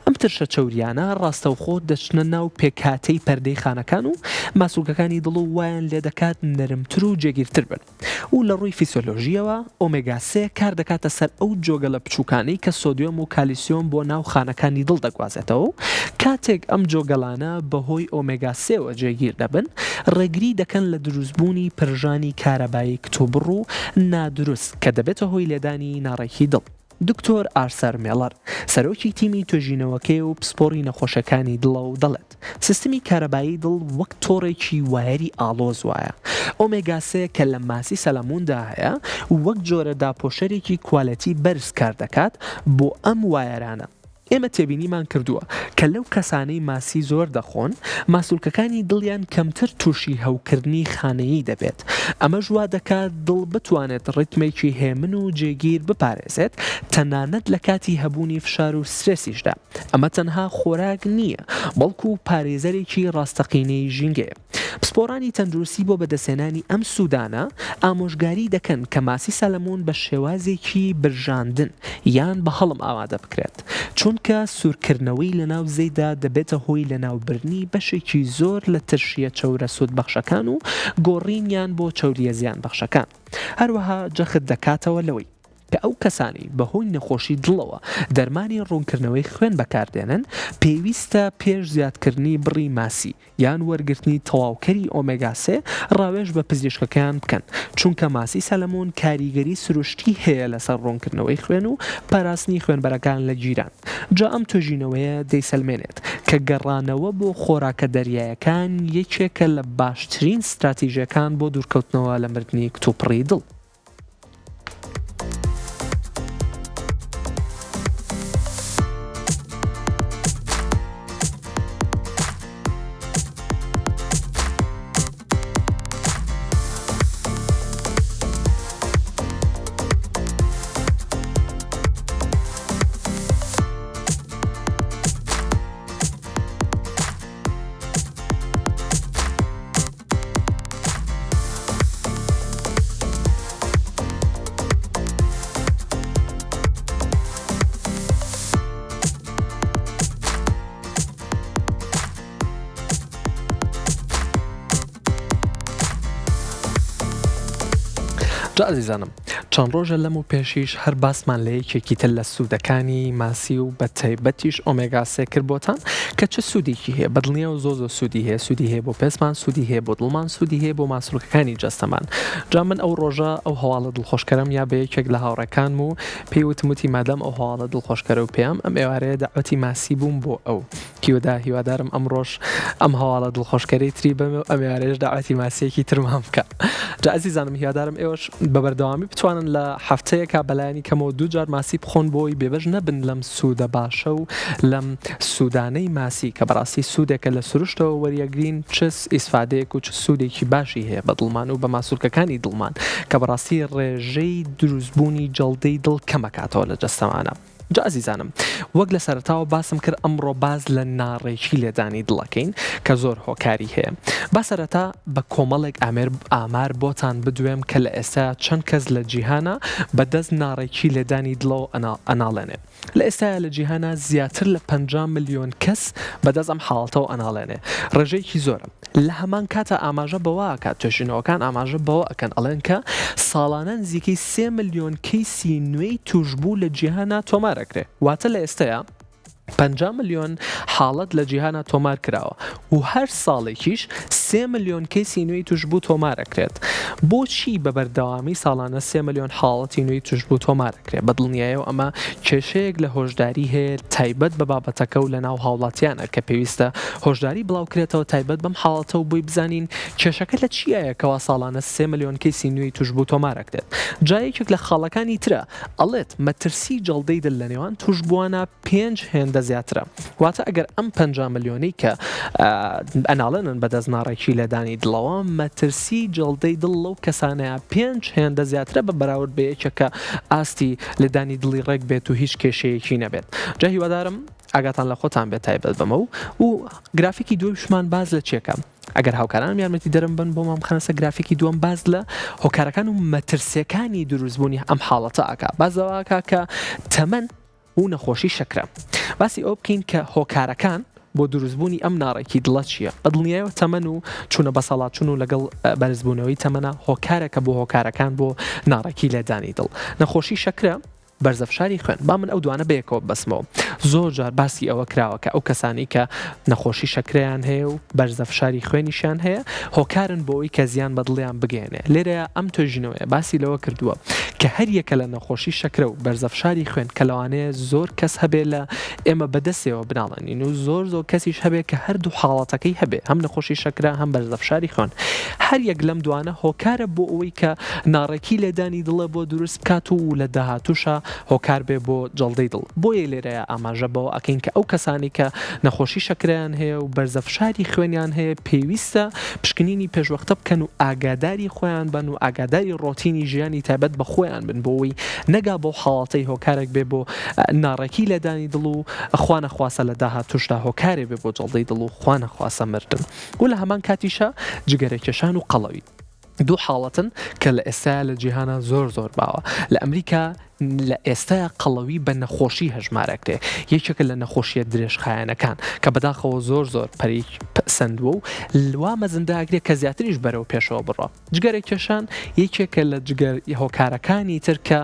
ئەم ترشە چەوریانە ڕاستەوخۆ دەچنە ناو پێکهاتەی پەردەی خانەکان و ماسوولکەکانی دڵ و وایان لێ دەکات نەرمتر و جێگیرتر بن و لە ڕووی فیسیۆلۆژیەوە ئۆمێگا 3 کار دەکاتە سەر ئەو جۆگەلە بچووکانەی کە سۆدیۆم و کالیسیۆم بۆ ناو خانەکانی دڵ دەگوازێتەوە و کاتێک ئەم جۆگەلانە بەهۆی ئۆمێگا 3ەوە جێگیر دەبن ڕێگری دەکەن لە دروستبوونی پرژانی کارەبایی کتوبڕ و نادروست کە دەبێتە هۆی لێدانی ناڕێکی دڵ. دکتۆر ئارسەر مێڵەر سەرۆکی تیمی توێژینەوەکەی و پسپۆری نەخۆشەکانی دڵە و دەڵێت سیستمی کارەبایی دڵ وەک تۆڕێکی وایەری ئاڵۆز وایە. ئۆمێگا 3 کە لە ماسی سەلەموندا هەیە وەک جۆرە داپۆشەرێکی کوالەتی بەرز کار دەکات بۆ ئەم وایەرانە. ئێمە تێبینیمان کردووە کە لەو کەسانەی ماسی زۆر دەخۆن ماسوولکەکانی دڵیان کەمتر تووشی هەوکردنی خانەیی دەبێت. ئەمە ژوا دەکات دڵ بتوانێت ڕیتمێکی هێمن و جێگیر بپارێزێت تەنانەت لە کاتی هەبوونی فشار و سترێسیشدا. ئەمە تەنها خۆراک نییە بەڵکو پارێزەرێکی ڕاستەقینەی ژینگەیە. پسپۆرانی تەندروستی بۆ بەدەسێنانی ئەم سوودانە ئامۆژگاری دەکەن کە ماسی سەلەمون بە شێوازێکی برژاندن یان بە هەڵم ئامادە بکرێت چونکە سوورکردنەوەی لە ناو زەیدا دەبێتە هۆی لە ناوبردنی بەشێکی زۆر لە ترشیە چەورە سوود بەخشەکان و گۆڕینیان بۆ چەوریە زیان بەخشەکان. هەروەها جەخت دەکاتەوە لەوەی کە ئەو کەسانی بەهۆی نەخۆشی دڵەوە دەرمانی ڕوونکردنەوەی خوێن بەکاردێنن پێویستە پێش زیادکردنی بڕی ماسی یان وەرگرتنی تەواوکەری ئۆمێگا 3 ڕاوێژ بە پزیشکەکان بکەن چونکە ماسی سەلەمون کاریگەری سروشتی هەیە لەسەر ڕوونکردنەوەی خوێن و پاراستنی خوێنبەرەکان لە جیران. جا ئەم توژینەوەیە دەیسەلمێنێت کە گەڕانەوە بۆ خۆراکە دەریایەکان یەکێکە لە باشترین استراتیژیەکان بۆ دوورکەوتنەوە لە مردنی کتوپڕی دڵ. جا ئازیزانم چەند ڕۆژە لەم و پێشیش هەر باسمان لە یەکێکی تر لە سوودەکانی ماسی و بە تایبەتیش ئۆمێگا 3 کرد بۆتان کە چه سوودێکی هەیە بەدڵنیە و زۆ سوودی هەیە سوودی هەیە بۆ پێسمان سوودی هەیە بۆ دڵمان سوودی هەیە بۆ ماسوولەکانی جەستەمان جا من ئەو ڕۆژە ئەو هەواڵە دڵخۆشکەرم یا بە یەکێک لە هاوڕەکان و پێی وتموتی مادەم ئەو هەواڵە دڵخۆشکەرە و پێم ئەم ئێوارەیە دەعوەتی ماسی بووم بۆ ئەو کیوەدا هیوادارم ئەمڕۆژ ئەم هەواڵە دڵخۆشکەرەی تری بەمە و ئەم ئێوارەیەش داعوەتی ماسیەکی ترمان بکە جا ئەزیزانم هیوادارم ئێوەش بە بەردەوامی بتوانن لە هەفتەیەکا بەلایانی کەمەوە دوو جار ماسی بخۆن بۆی بێبەش نەبن لەم سوودە باشە و لەم سوودانەی ماسی کە بەڕاستی سوودێکە لە سروشتەوە وەریەگرین چ ئیسفادەیەک و چ سوودێکی باشی هەیە بە دڵمان و بە ماسوولکەکانی دڵمان کە بەڕاستی ڕێژەی دروستبوونی جەڵدەی دڵ کەمەکاتەوە لە جەستەمانە جا ئازیزانم وەک لە سەرتاوە باسم کرد ئەمڕۆ باز لە ناڕێکی لێدانی دڵەکەین کە زۆر هۆکاری هەیە با سەرەتا بە کۆمەڵێک ئامار بۆتان بدوێم کە لە ئێستا چەند کەس لە جیهانە بەدەست ناڕێکی لێدانی دڵەوە ئەناڵێنێ لە ئێستاە لە جیهانە زیاتر لە 50 ملیۆن کەس بەدەست ئەم حاڵەتەوە ئەناڵێنێ ڕێژەیەکی زۆرە لە هەمان کاتە ئاماژە بەوەکات توێژینەوەکان ئاماژە بەوە ئەکەن ئەڵێن کە ساڵانە نزیکەی 3 ملیۆن کەیسی نوێی توشبوو لە جیهانە تۆمارەکرێ واتە لە ئێستەیە 50 ملیۆن حاڵەت لە جیهانە تۆمار کراوە و هەر ساڵێکیش 3 ملیۆن کەیسی نوێی توشبوو تۆمارەکرێت بۆچی بە بەردەوامی ساڵانە 3 ملیۆن حاڵەتی نوێی توشبوو تۆمارەکرێت بە دڵنیایەوە ئەمە کێشەیەک لە هۆشداری هەیە تایبەت بە بابەتەکە و لە ناو هاوڵاتیانە کە پێویستە هۆشداری بڵاوکرێتەوە تایبەت بەم حاڵەتە و بۆی بزانین کێشەکە لە چیایەکەوە ساڵانە 3 ملیۆن کەیسی نوێی توشبوو تۆمارەکرێت جایەکێک لە خاڵەکانی ترە ئەڵێت مەترسی جەڵدەی دڵ لە نێوان توشبووانە 5 هێندە زیاترە واتە ئەگەر ئەم 50 ملیۆنەی کە ئەناڵێنن بەدەست ناڕێکی لەدانی دڵەوە مەترسی جەڵدەی دڵ لەو کەسانەیە 5 هێندە زیاترە بە بەراورد بە یەکێکە ئاستی لەدانی دڵی ڕێک بێت و هیچ کێشەیەکی نەبێت جا هیوادارم ئاگاتان لە خۆتان بێت تایبەت بەمە و گرافیکی دووەمشمان باز لە چیەکە ئەگەر هاوکارانم یارمەتی دەرم بن بۆ مام خەنەسە گرافیکی دووەم باز لە هۆکارەکان و مەترسیەکانی دروستبوونی ئەم حاڵەتە ئاکا بازەوەکە کە تەمەن و نەخۆشی شەکرە باسی ئەو بکەین کە هۆکارەکان بۆ دروستبوونی ئەم ناڕێکی دڵە چییە بەدڵنیایەوە تەمەن و چوونە بەسەڵاتچوون و لەگەڵ بەرزبوونەوەی تەمەنە هۆکارێکە بۆ هۆکارەکان بۆ ناڕێکی لێدانی دڵ نەخۆشی شەکرە بەرزەفشاری خوێن با من ئەو دوانە بەیەکەوە بەسمەوە زۆر جار باسی ئەوە کراوە کە ئەو کەسانی کە نەخۆشی شەکریان هەیە و بەرزەفشاری خوێنیشیان هەیە هۆکارن بۆ ئەوی کە زیان بەدڵیان بگەێنێ لێرەیە ئەم توێژینەوەی باسی لەوە کردووە کە هەر یەکە لە نەخۆشی شەکرە و بەرزەفشاری خوێن کە لەوانەیە زۆر کەس هەبێ لە ئێمە بەدەستەوە بناڵێنین و زۆر کەسیش هەبێ کە هەردوو حاڵەتەکەی هەبێ هەم نەخۆشی شەکرە هەم بەرزەفشاری خوێن هەر یەک لەم دوانە هۆکارە بۆ ئەوەی کە ناڕێکی لێدانی دڵە بۆ دروست بکات و لە داهاتووشە هۆکار بێ بۆ جەڵدەی دڵ بۆیە لێرەیە ئاماژە بەوە ئەکەین کە ئەو کەسانی کە نەخۆشی شەکریان هەیە و بەرزەفشاری خوێنیان هەیە پێویستە پشکنینی پێشوەختە بکەن و ئاگاداری خۆیان بن و ئاگاداری ڕۆتینی ژیانی تایبەت بە خۆیان بن بۆەوەی نەگا بۆ حاڵەتەی هۆکارێک بێ بۆ ناڕێکی لەدانی دڵ و خوانەخواسە لە داهاتووشدا هۆکارێ بێ بۆ جەڵدەی دڵ و خوانەخواسە مردن و لە هەمان کاتیشە جگەرەکێشان و قەڵەوی دوو حاڵەتن کە لە ئێستا لە جیهانە زۆر باوە لە ئەمریکا لە ئێستا قەڵەوی بە نەخۆشی هەژمارەکرێ یەکێکە لە نەخۆشیە درێژخایەنەکان کە بەداخەوە زۆر پەری سندووە و وا مەزنداگرێت کە زیاتریش بەرەو پێشەوە بڕە جگەرێکێشان یەکێکە لە جگەر هۆکارەکانی تر کە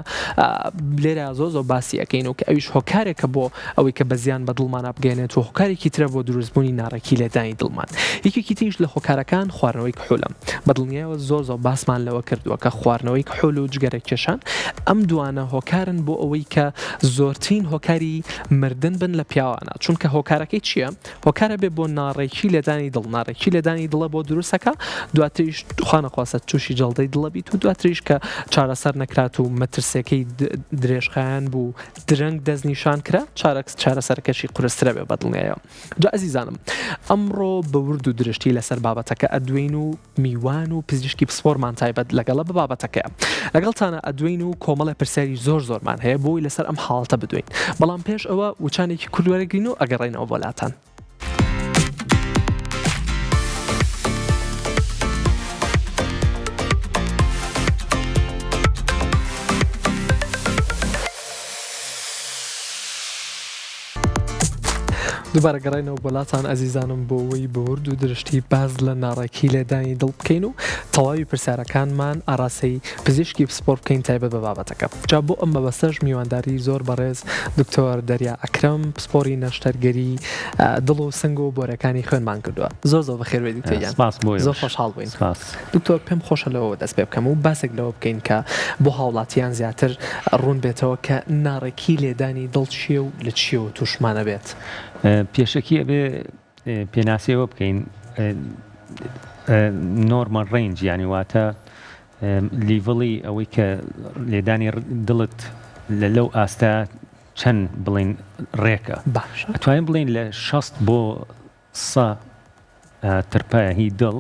لێرە زۆ باسی ئەەکەین و کە ئەویش هۆکارێکە بۆ ئەوەی کە بەزیان بە دڵمانە بگەێنێت و هۆکارێکی ترە بۆ دروستبوونی ناڕێکی لێدانی دڵمان یەکێکی تریش لە هۆکارەکان خواردنەوەی کحولە بەدڵنیایەوە زۆر باسمان لەوە کردووە کە خواردنەوەی کحول و جگەرێکێشان ئەم دوانە هۆکارن بۆ ئەوەی کە زۆرترین هۆکاری مردن بن لە پیاوانە چونکە هۆکارەکەی چییە؟ هۆکارە بێ بۆ ناڕێکی لێدانی دڵ ناڕێکی لێدانی دڵە بۆ دروستەکە دواتریش خوانەخواسە تووشی جەڵدەی دڵە بیت و دواتریش کە چارەسەر نەکرات و مەترسیەکەی درێژخایەن بوو درەنگ دەستنیشان کرا چارەسەرکەشی قورسترە بێ بەدڵنیایە جا ئەزیزانم ئەمڕۆ بە ورد و درشتی لەسەر بابەتەکە ئەدوین و میوان و پزیشکی پسپۆرمان تایبەت لەگەڵە بە بابەتەکەیە لەگەڵتانە ئەدوین و کۆمەڵە پرسیاری زۆرمان هەیە بۆی لەسەر ئەم حاڵەتە بدوین بەڵام پێش ئەوە وچانێکی کوردوەرەگرین و ئەگەڕێنەوە بۆلاتان دووبارە گەڕێنەوە وڵاتان ئەزیزانم بۆ ئەوەی بورد و درشتی باز لە ناڕێکی لێدانی دڵ بکەین و تەواوی پرسیارەکانمان ئاراسەی پزیشکی پسپۆرت بکەین تایبەت بە بابەتەکە. جا بۆ ئەم مەبەستەش میوانداری زۆر بەڕێز دکتۆر دەریا ئەکرەم پسپۆری نەشتەرگەری دڵ و سنگ و بۆرەکانی خوێنمان کردووە. زۆر بەخێربێتی تێیان زۆر خۆشحاڵ بووین. دکتۆر پێم خۆشە لەوە دەست پێ بکەم و باسێک لەوە بکەین کە بۆ هاوڵاتیان زیاتر ڕوون بێتەوە کە ناڕێکی لێدانی دڵ چییە و لە چیەوە تووشمانە بێت. پێشەکی ئەبێ پێناسیەوە بکەین نۆرمەل ڕێنج یانی واتە لیڤڵی ئەوەی کە لێدانی دڵت لەو ئاستا چەند بڵین ڕێکە ئەتوانین بڵین لە 60 بۆ 100 ترپایە هی دڵ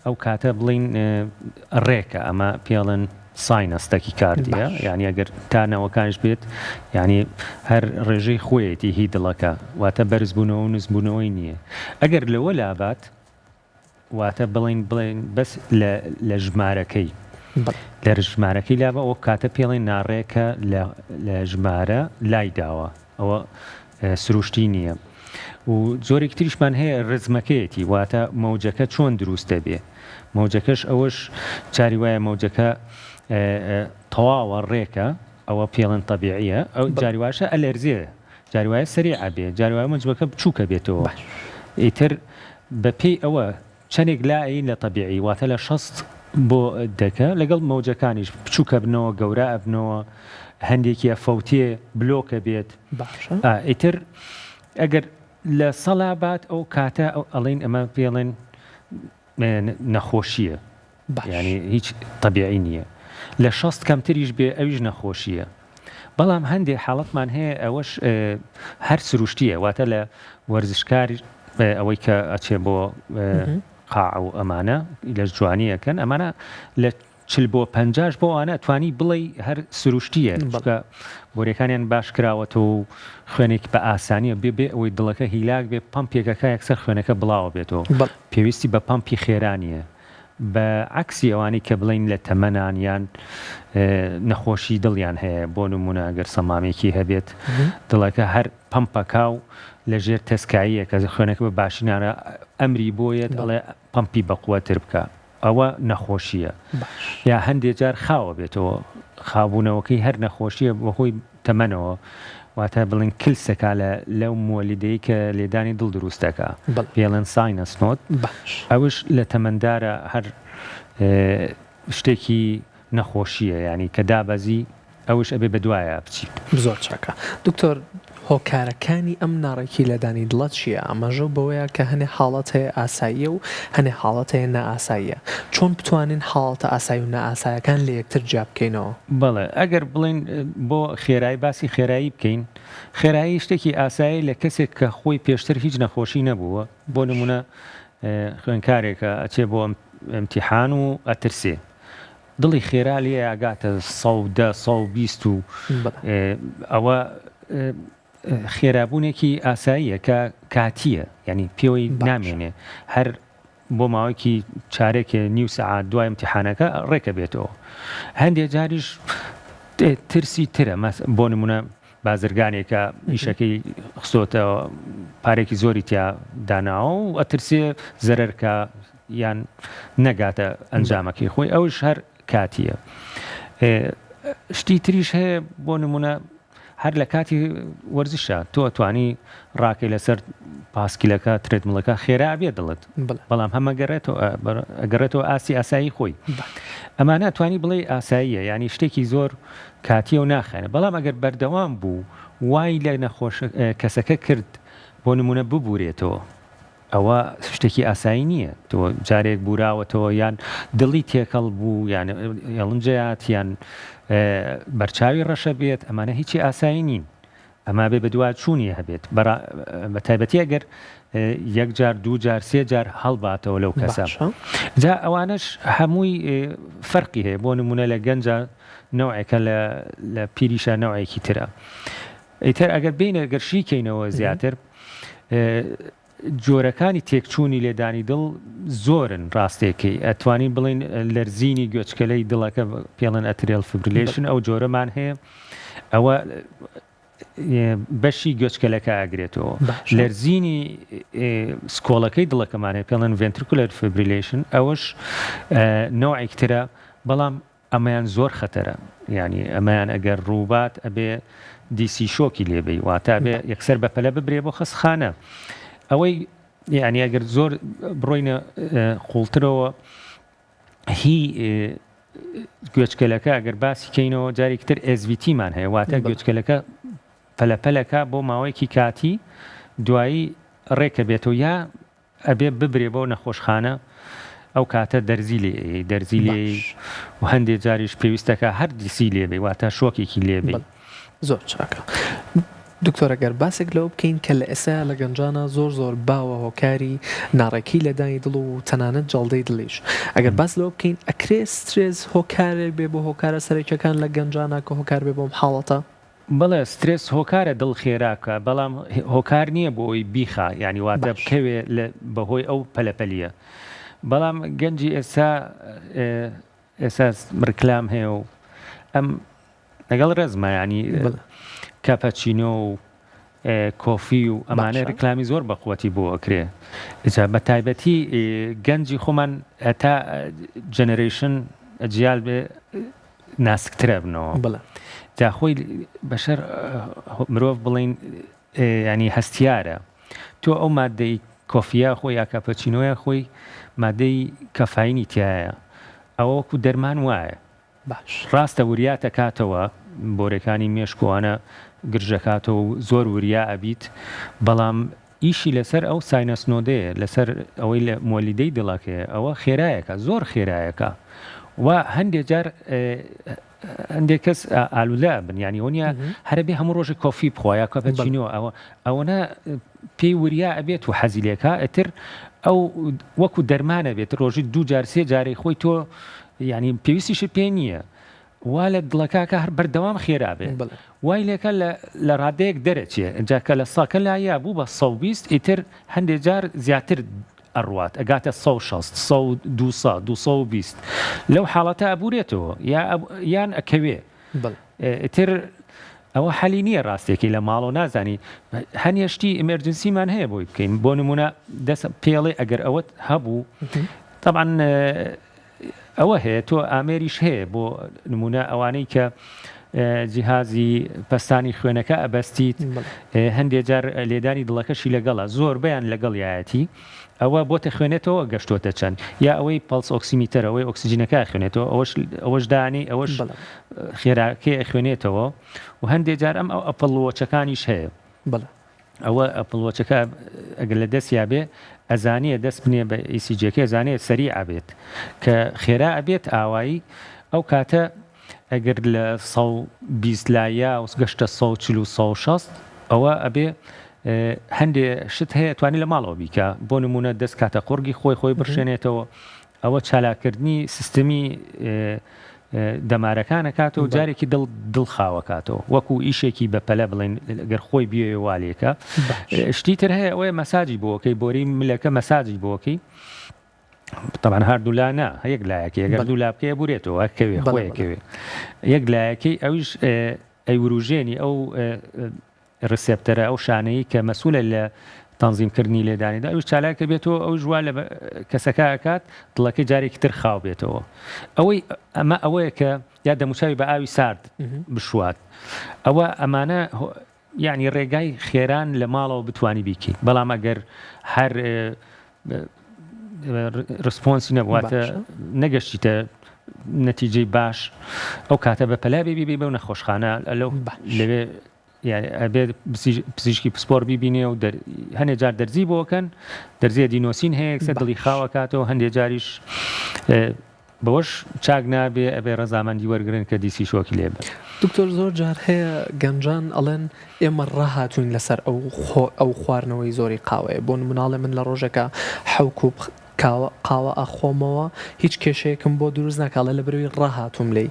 ئەو کاتە بڵین ڕێکە ئەمە پێڵن ساینەستەکی کاردیە یعنی ئەگەر تانەوەکانش بێت یعنی هەر ڕێژەی خۆیەتی هی دڵەکە واتە بەرزبوونەوە و نزبوونەوەی نییە. ئەگەر لەوە لابات واتە بڵین بەس لە ژمارەکەی لە ژمارەکەی لابە ئەوە کاتە پێڵێن ناڕێکە لە ژمارە لای داوە ئەوە سروشتی نییە. و زۆرێک تریشمان هەیە ڕزمەکەیەتی واتە مەوجەکە چۆن دروستە بێ مەوجەکەش ئەوەش چاری وایە مەوجەکە تەواوە ڕێکە ئەوە پێڵەن تەبیعیە ئەو جاریواشە ئەلەرزیە جاریوایە سەریع بێ جاریوایە مەوجەکە بچووکە بێتەوە ئیتر بە پێی ئەوە چەندێک لای لە تەبیعی واتە لە 60 بۆ دەکە لەگەڵ مەوجەکانیش بچووکە بنەوە گەورە ئەبنەوە هەندێکیە فەوتێ بلۆکە بێت ئیتر ئەگەر لە سەڵابات ئەو کاتە ئەڵین ئەمە پێڵێن نەخۆشیە ینی هیچ تەبیعی نییە. لە 60 کەمتریش بێ ئەویش نەخۆشیە. بەڵام هەندێک حاڵەتمان هەیە ئەوەش هەر سروشتیە واتە لە وەرزشکار ئەوەی کە ئەچێ بۆ قاع و ئەمانە لە جوانیەکەن ئەمانە لە 40 بۆ 50 بۆ ئەوانە توانی بڵێ هەر سروشتیە چکە بۆرەکانیان باش کراوەتەوە و خوێنێکی بە ئاسانیە بێ ئەوەی دڵەکە هیلاک بێ پمپێکەکە یەکسەر خوێنەکە بڵاوە بێتەوە پێویستی بە پمپی خێرانیە بە عکسی ئەوانی کە بڵین لە تەمەنان یان نەخۆشی دڵیان هەیە بۆ نمونە ئەگەر سەمامێکی هەبێت دڵەکە هەر پمپەکاو لە ژێر تەسکاییە کە خوێنەکە بە باشینانە ئەمری بۆیە دەڵێ پمپی بەقووەتر بکە ئەوە نەخۆشیە یا هەندێک جار خاوە بێتەوە خابوونەوەکەی هەر نەخۆشیە بەهۆی تەمەنەوە واتە بڵین کلسەکە لەو مۆلیدەی کە لێدانی دڵ دروستەکە پێڵێن ساینەس نۆت ئەوش لە تەمەندارە هەر شتێکی نەخۆشیە ینی کە دابەزی ئەوش ئەبێ بە دوایە بچیت. زۆر چاکە دکتۆر هۆکارەکانی ئەم ناڕێکی لەدانی دڵەت چییە؟ ئەمەژە بەوەیە کە هەنێ حاڵەت هەیە ئاساییە و هەنێ حاڵەت هەیە نائاساییە چۆن بتوانین حاڵەتە ئاسایی و نائاسایەکان لە یەکتر جا بکەینەوە؟ بەڵێ ئەگەر بڵین بۆ خێرایی باسی خێرایی بکەین خێرایی شتێکی ئاسایی لە کەسێک کە خۆی پێشتر هیچ نەخۆشی نەبووە بۆ نمونە خوێنکارێکە ئەچێ بۆ ئەمتیحان و ئەترسێ دڵی خێرا لێ ئاگاتە 110 120 و ئەوە خێرابوونێکی ئاساییە کە کاتیە ینی پێوەی نامێنێ هەر بۆ ماوەیەکی چارێکە نیو سەعات دوای ئەمتیحانەکە ڕێکە بێتەوە. هەندێک جاریش ترسی ترە بۆ نمونە بازرگانێکە ئیشەکەی خستۆتەوە پارێکی زۆری تیا داناوە و ئەترسێ زەرەرکە یان نەگاتە ئەنجامەکەی خۆی ئەوش هەر کاتیە. شتی تریش هەیە بۆ نمونە هەر لە کاتی وەرزشە تۆ توانی ڕاکەی لەسەر پاسکیلەکە ترێدمڵەکە خێرا بێ دڵت بەڵام هەمە ئەگەڕێتەوە ئاسی ئاسایی خۆی ئەمانە توانی بڵێ ئاساییە ینی شتێکی زۆر کاتیە و ناخێنە بەڵام ئەگەر بەردەوام بوو وای لە نەخۆش کەسەکە کرد بۆ نمونە ببورێتەوە ئەوە شتێکی ئاسایی نییە تۆ جارێک بوراوەتەوە یان دڵی تێکەڵ بوو یان هێڵنجەیات یان بەرچاوی ڕەشە بێت ئەمانە هیچی ئاسایی نین ئەما بێ بە دوات چوونیە هەبێت بە تایبەتی ئەگەر یەک جار دوو جار سێ جار هەڵباتەوە لەو کەسە جا ئەوانش هەمووی فەرقی هەیە بۆ نمونە لە گەنجە نەوعێکە لە پیریشە نەوعێکی ترە ئیتر ئەگەر بینە گەرشیکەینەوە زیاتر جۆرەکانی تێکچوونی لێدانی دڵ زۆرن ڕاستێکی ئەتوانین بڵین لەرزینی گوێچکەلەی دڵەکە پێڵەن ئەتریال فیبریلیشن ئەو جۆرەمان هەیە ئەوە بەشی گوێچکەلەکە ئاگرێتەوە لەرزینی سکۆڵەکەی دڵەکەمانێ پێڵەن ventricular fibrillation ئەوەش نوعێکترە بەڵام ئەمەیان زۆر خەتەرە یعنی ئەمەیان ئەگەر ڕووبات ئەبێ دیسی شۆکی لێبی واتە بێ یەکسەر بەپەلە ببرێ بۆ خەسخانە ئەوەی یعنی ئەگەر زۆر بڕۆینە قوڵترەوە هی گوێچکەلەکە ئەگەر باسی کەینەوە جارێکتر SVT-مان هەیە واتە گوێچکەلەکە پەلەپەلەکە بۆ ماوەیەکی کاتی دوایی ڕێکە بێتەوە یا ئەبێ ببرێ بۆ نەخۆشخانە ئەو کاتە دەرزی لێ و هەندێک جاریش پێویستەکە هەر دیسی لێبێ واتە شۆکێکی لێبێ زۆر چاکە. دکتۆر ئەگەر باسێک لەوە بکەین کە لە ئێستا لە گەنجانە زۆر باوە هۆکاری ناڕێکی لەدانی دڵ و تەنانەت جەڵدەی دڵیش ئەگەر باس لەوە بکەین ئەکرێ سترێس هۆکارێک بێ بۆ هۆکارە سەرەکیەکان لە گەنجانە کە هۆکار بێ بۆم حاڵەتە بەڵێ سترێس هۆکارە دڵ خێراکە بەڵام هۆکار نییە بۆ ئەوی بیخا ینی واتە بکەوێ بەهۆی ئەو پەلەپەلیە بەڵام گەنجی ئێستا ڕکلام هەیە و ئەم لەگەڵ ڕێزمە ینی کاپەچینۆ و کۆفی و ئەمانە ڕکلامی زۆر بەقوەتی بۆ ئەکرێ بە تایبەتی گەنجی خۆمان هەتا جەنەرێشن ئەجیال بێ ناسکترە بنەوە جا خۆی بەشەر مرۆڤ بڵین ینی هەستیارە تۆ ئەو مادەی کۆفیە خۆی یا کاپەچینۆیە خۆی مادەی کەفاینی تایە ئەوە وەکو دەرمان وایە ڕاستە وریاتە کاتەوە بۆرەکانی مێشکوانە گرژەکاتەوە و زۆر وریا ئەبیت بەڵام ئیشی لەسەر ئەو ساینەسنۆدەیە لەسەر ئەوەی لە مۆلیدەی دڵەکەیە ئەوە خێرایەکە زۆر خێرایەکە و هەندێک جار هەندێک کەس ئالولا بن ینی وەنیا هەرەبێ هەموو ڕۆژی کۆفی بخوایە کاپەچینۆ ئەوەنە پێی وریا ئەبێت و حەزیلێکە ئەتر ئەو وەکو دەرمانە بێت ڕۆژی 2 جار 3 جارێک خۆی تۆ ینی پێویستیش پێ نییە وا لە دڵەکەکە هەر بەردەوام خێرابێ وای لێکە لە ڕادەیەک دەرەچێ جاکە لە ساکە لایە بوو بە 120 ئیتر هەندێک جار زیاتر ئەڕوات ئەگاتە 160 220 لەو حاڵەتە ئەبورێتەوە یان ئەکەوێ ئیتر ئەوە حەلی نییە ڕاستێکی لە ماڵۆ نازانی هەنیشتی ئەمەرجنسیمان هەیە بۆی بکەین بۆ نمونە دەست پێڵێ ئەگەر ئەوەت هەبوو طبعا ئەوە هەیە تۆ ئامێریش هەیە بۆ نمونە ئەوانەی کە جیهازی پەستانی خوێنەکە ئەبەستیت هەندێک جار لێدانی دڵەکەشی لەگەڵە زۆر بەیان لەگەڵ یایەتی ئەوە بۆتە خوێنێتەوە گەشتۆتە چەند یا ئەوەی پەلس ئۆکسیمیتەر ئەوەی ئۆکسیجینەکە خوێنێتەوە ئەوەش دانی ئەوەش خێراکێ خوێنێتەوە و هەندێک جار ئەم ئەو ئەپڵوەچەکانیش هەیە ئەوە ئەپڵوەچەکە ئەگەر لە دەستیا بێ ئەزانیە دەست بنێ بە ئیسیجەکە زانێت سەری ئابێت کە خێرا ئەبێت ئاوایی ئەو کاتە ئەگەر لە 120 لایە و گەشتە 140 و 160 ئەوە ئەبێ هەندێ شت هەیە توانی لە ماڵەوە بیکە بۆ نمونە دەست کاتە قوڕگی خۆی بڕشێنێتەوە ئەوە چالاکردنی سیستەمی دەمارەکانە کاتەوە جارێکی دڵخاوە کاتەوە وەکو ئیشێکی بەپەلە بڵێن گەر خۆی بیێ والێکە شتی تر هەیە ئەوەیە مەساجی بۆکەی بۆری ملەکە مەساجی بۆکەی طبعا هەردوو لا نا یەک لایەکە ئەگەر دوو لابکەیە بورێتەوە ئەکەوێ خۆیەکەوێ یەک لایەکەی ئەویش ئەیوروژێنی ئەو ڕسێپتەرە ئەو شانەی کە مەسوولە لە تەنزیمکردنی لێدانیدا ئەوش چالاکە بێتەوە ئەو ژوا لە کەسەکە ئەکات دڵەکەی جارێکی تر خاو بێتەوە ئەوەی ئەمە ئەوەیە کە یا دەموچاوی بە ئاوی سارد بشوات ئەوە ئەمانە یعنی ڕێگای خێران لە ماڵەوە بتوانی بیکی بەڵام ئەگەر هەر ڕسپۆنسی نەبواتە نەگەشتیتە نەتیجەی باش ئەو کاتە بە پەلا بێ بەو نەخۆشخانە لەو لەوێ ئەبێت پزیشکی پسپۆر بیبینێ و هەندێک جار دەرزی بۆکەن دەرزیە دینۆسین هەیە کەسە دڵی خاوە کاتەوە هەندێک جاریش بەوەش چاک نابێ ئەبێ ڕەزامەندی وەرگرن کە دیسی شۆکی لێ بێت. دکتۆر زۆر جار هەیە گەنجان ئەڵێن ئێمە ڕاهاتوین لەسەر ئەو خواردنەوەی زۆری قاوەیە بۆ مناڵێ من لە ڕۆژەکە حەوکوب قاوە ئاخۆمەوە هیچ کێشەیەکم بۆ دروست ناکاڵە لە بروی ڕاهاتوم لێی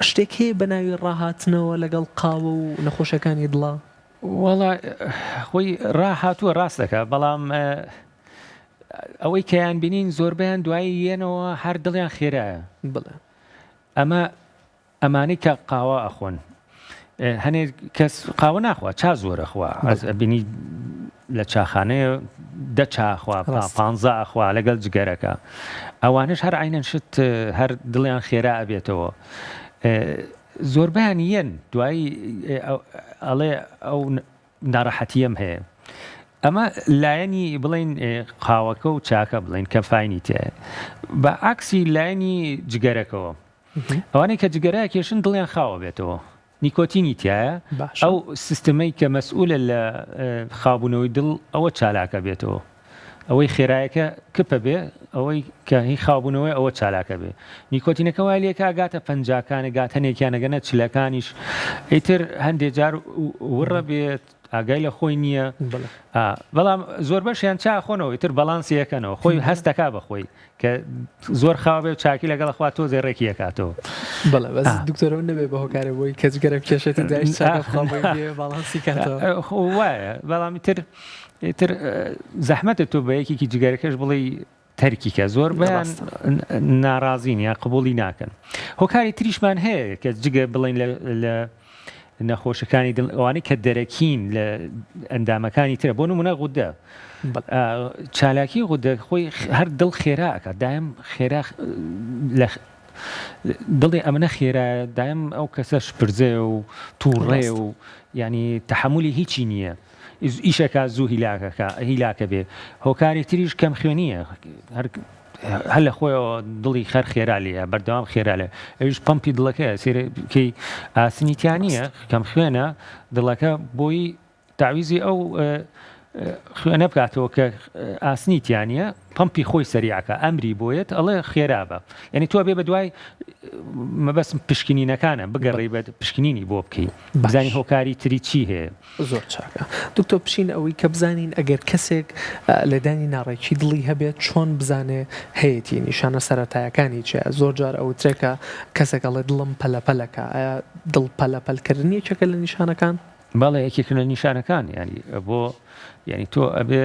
شتێک هەیە بە ناوی ڕاهاتنەوە لەگەڵ قاوە و نەخۆشەکانی دڵە وەڵا خۆی ڕاهاتووە ڕاستەکە بەڵام ئەوەی کەیان بینین زۆربیان دوایی یەنەوە هەر دڵیان خێرایە بڵێ ئەمانەی کە قاوە ئەخۆن هەنێ کەس قاوە ناخوا چا زۆرەخوا بینی لە چاخانەیە دە چاخوا پانزە ئەخوا لەگەڵ جگەرەکە ئەوانش هەر عینەن شت هەر دڵیان خێرا ئەبێتەوە زۆربیان یەن دوایی ئەڵێ ئەو ناڕەحەتیەم هەیە ئەمە لایەنی بڵین قاوەکە و چاکە بڵین کە فاینی تێ بە عکسی لایەنی جگەرەکەەوە ئەوانەی کە جگەرەیە کێشن دڵیان خاوە بێتەوە نیکۆتینی تایە ئەو سیستمەی کە مەسئولە لە خابوونەوەی دڵ ئەوە چالاکە بێتەوە ئەوەی خێرایەکە کپە بێ ئەوەی کە هی خابوونەوەی ئەوە چالاکە بێ نیکۆتینەکە وای لێکە گاتە پەنجاکانە گات هەنێکیانەگەنە چلەکانیش ئیتر هەندێک جار وڕە بێت ئاگای لە خۆی نییە بەڵام زۆر بەشیان چاخۆنەوە ئیتر بەڵانسیەکەنەوە خۆی هەستەکە بەخۆی کە زۆر خاوە بێ و چاکی لەگەڵ خوا تۆ زێڕێکی یەکاتەوە بەڵێ بەس دکتۆرەوە نەبێ بە هۆکارە بۆی کە جگەرە بکێشێتە دایش باڵانسی کاتەوە وایە بەڵام ئیتر زەحمەتە تۆ بە یەکێکی جگەرەکەش بڵێ تەرکیکە زۆر بەیان ناڕازین یا قبولی ناکەن هۆکاری تریشمان هەیە کە جگە بڵین لە نەخۆشەکانی ئەوانەی کە دەرەکین لە ئەندامەکانی ترە بۆ نمونە غودە چالاکی غودە خۆی هەر دڵ خێراکە دایم خێرا دڵی ئەمنە خێرا دایم ئەو کەسە شپرزێ و تووڕێ و ینی تەحملی هیچی نییە ئیشەکە زوو هیلاکە بێ هۆکاری تریش کەم خوێنیە هەر لە خۆیەوە دڵی خەر خێرا لێە بەردەوام خێرا لێ ئەوش پمپی دڵەکە سێرەکەی ئاسنیتیانە کەم خوێنە دڵەکە بۆی تاویزی ئەو خوێنە بکاتەوە کە ئاسنیتیانە پمپی خۆی سەریعکە ئەمری بۆیت ئەڵێ خێرابە یعنی تۆ بێ بە دوای مەبەست پشکنینەکانە بگەڕێ بە پشکنینی بۆ بکەی بزانی هۆکاری تری چی هەیە زۆر چاکە دکتۆر پشین ئەوەی کە بزانین ئەگەر کەسێک لەدانی ناڕێکی دڵی هەبێت چۆن بزانێ هەیەی نیشانە سەرەتایەکانی چێ زۆر جار ئەو ترێکە کەسێک ئەڵێ دڵم پەلەپەلەکە ئایا دڵ پەلەپەلکردنیەکە لە نیشانەکان بەڵێ یەکێکە لە نیشانەکان ینی بۆ ینی تۆ ئەبێ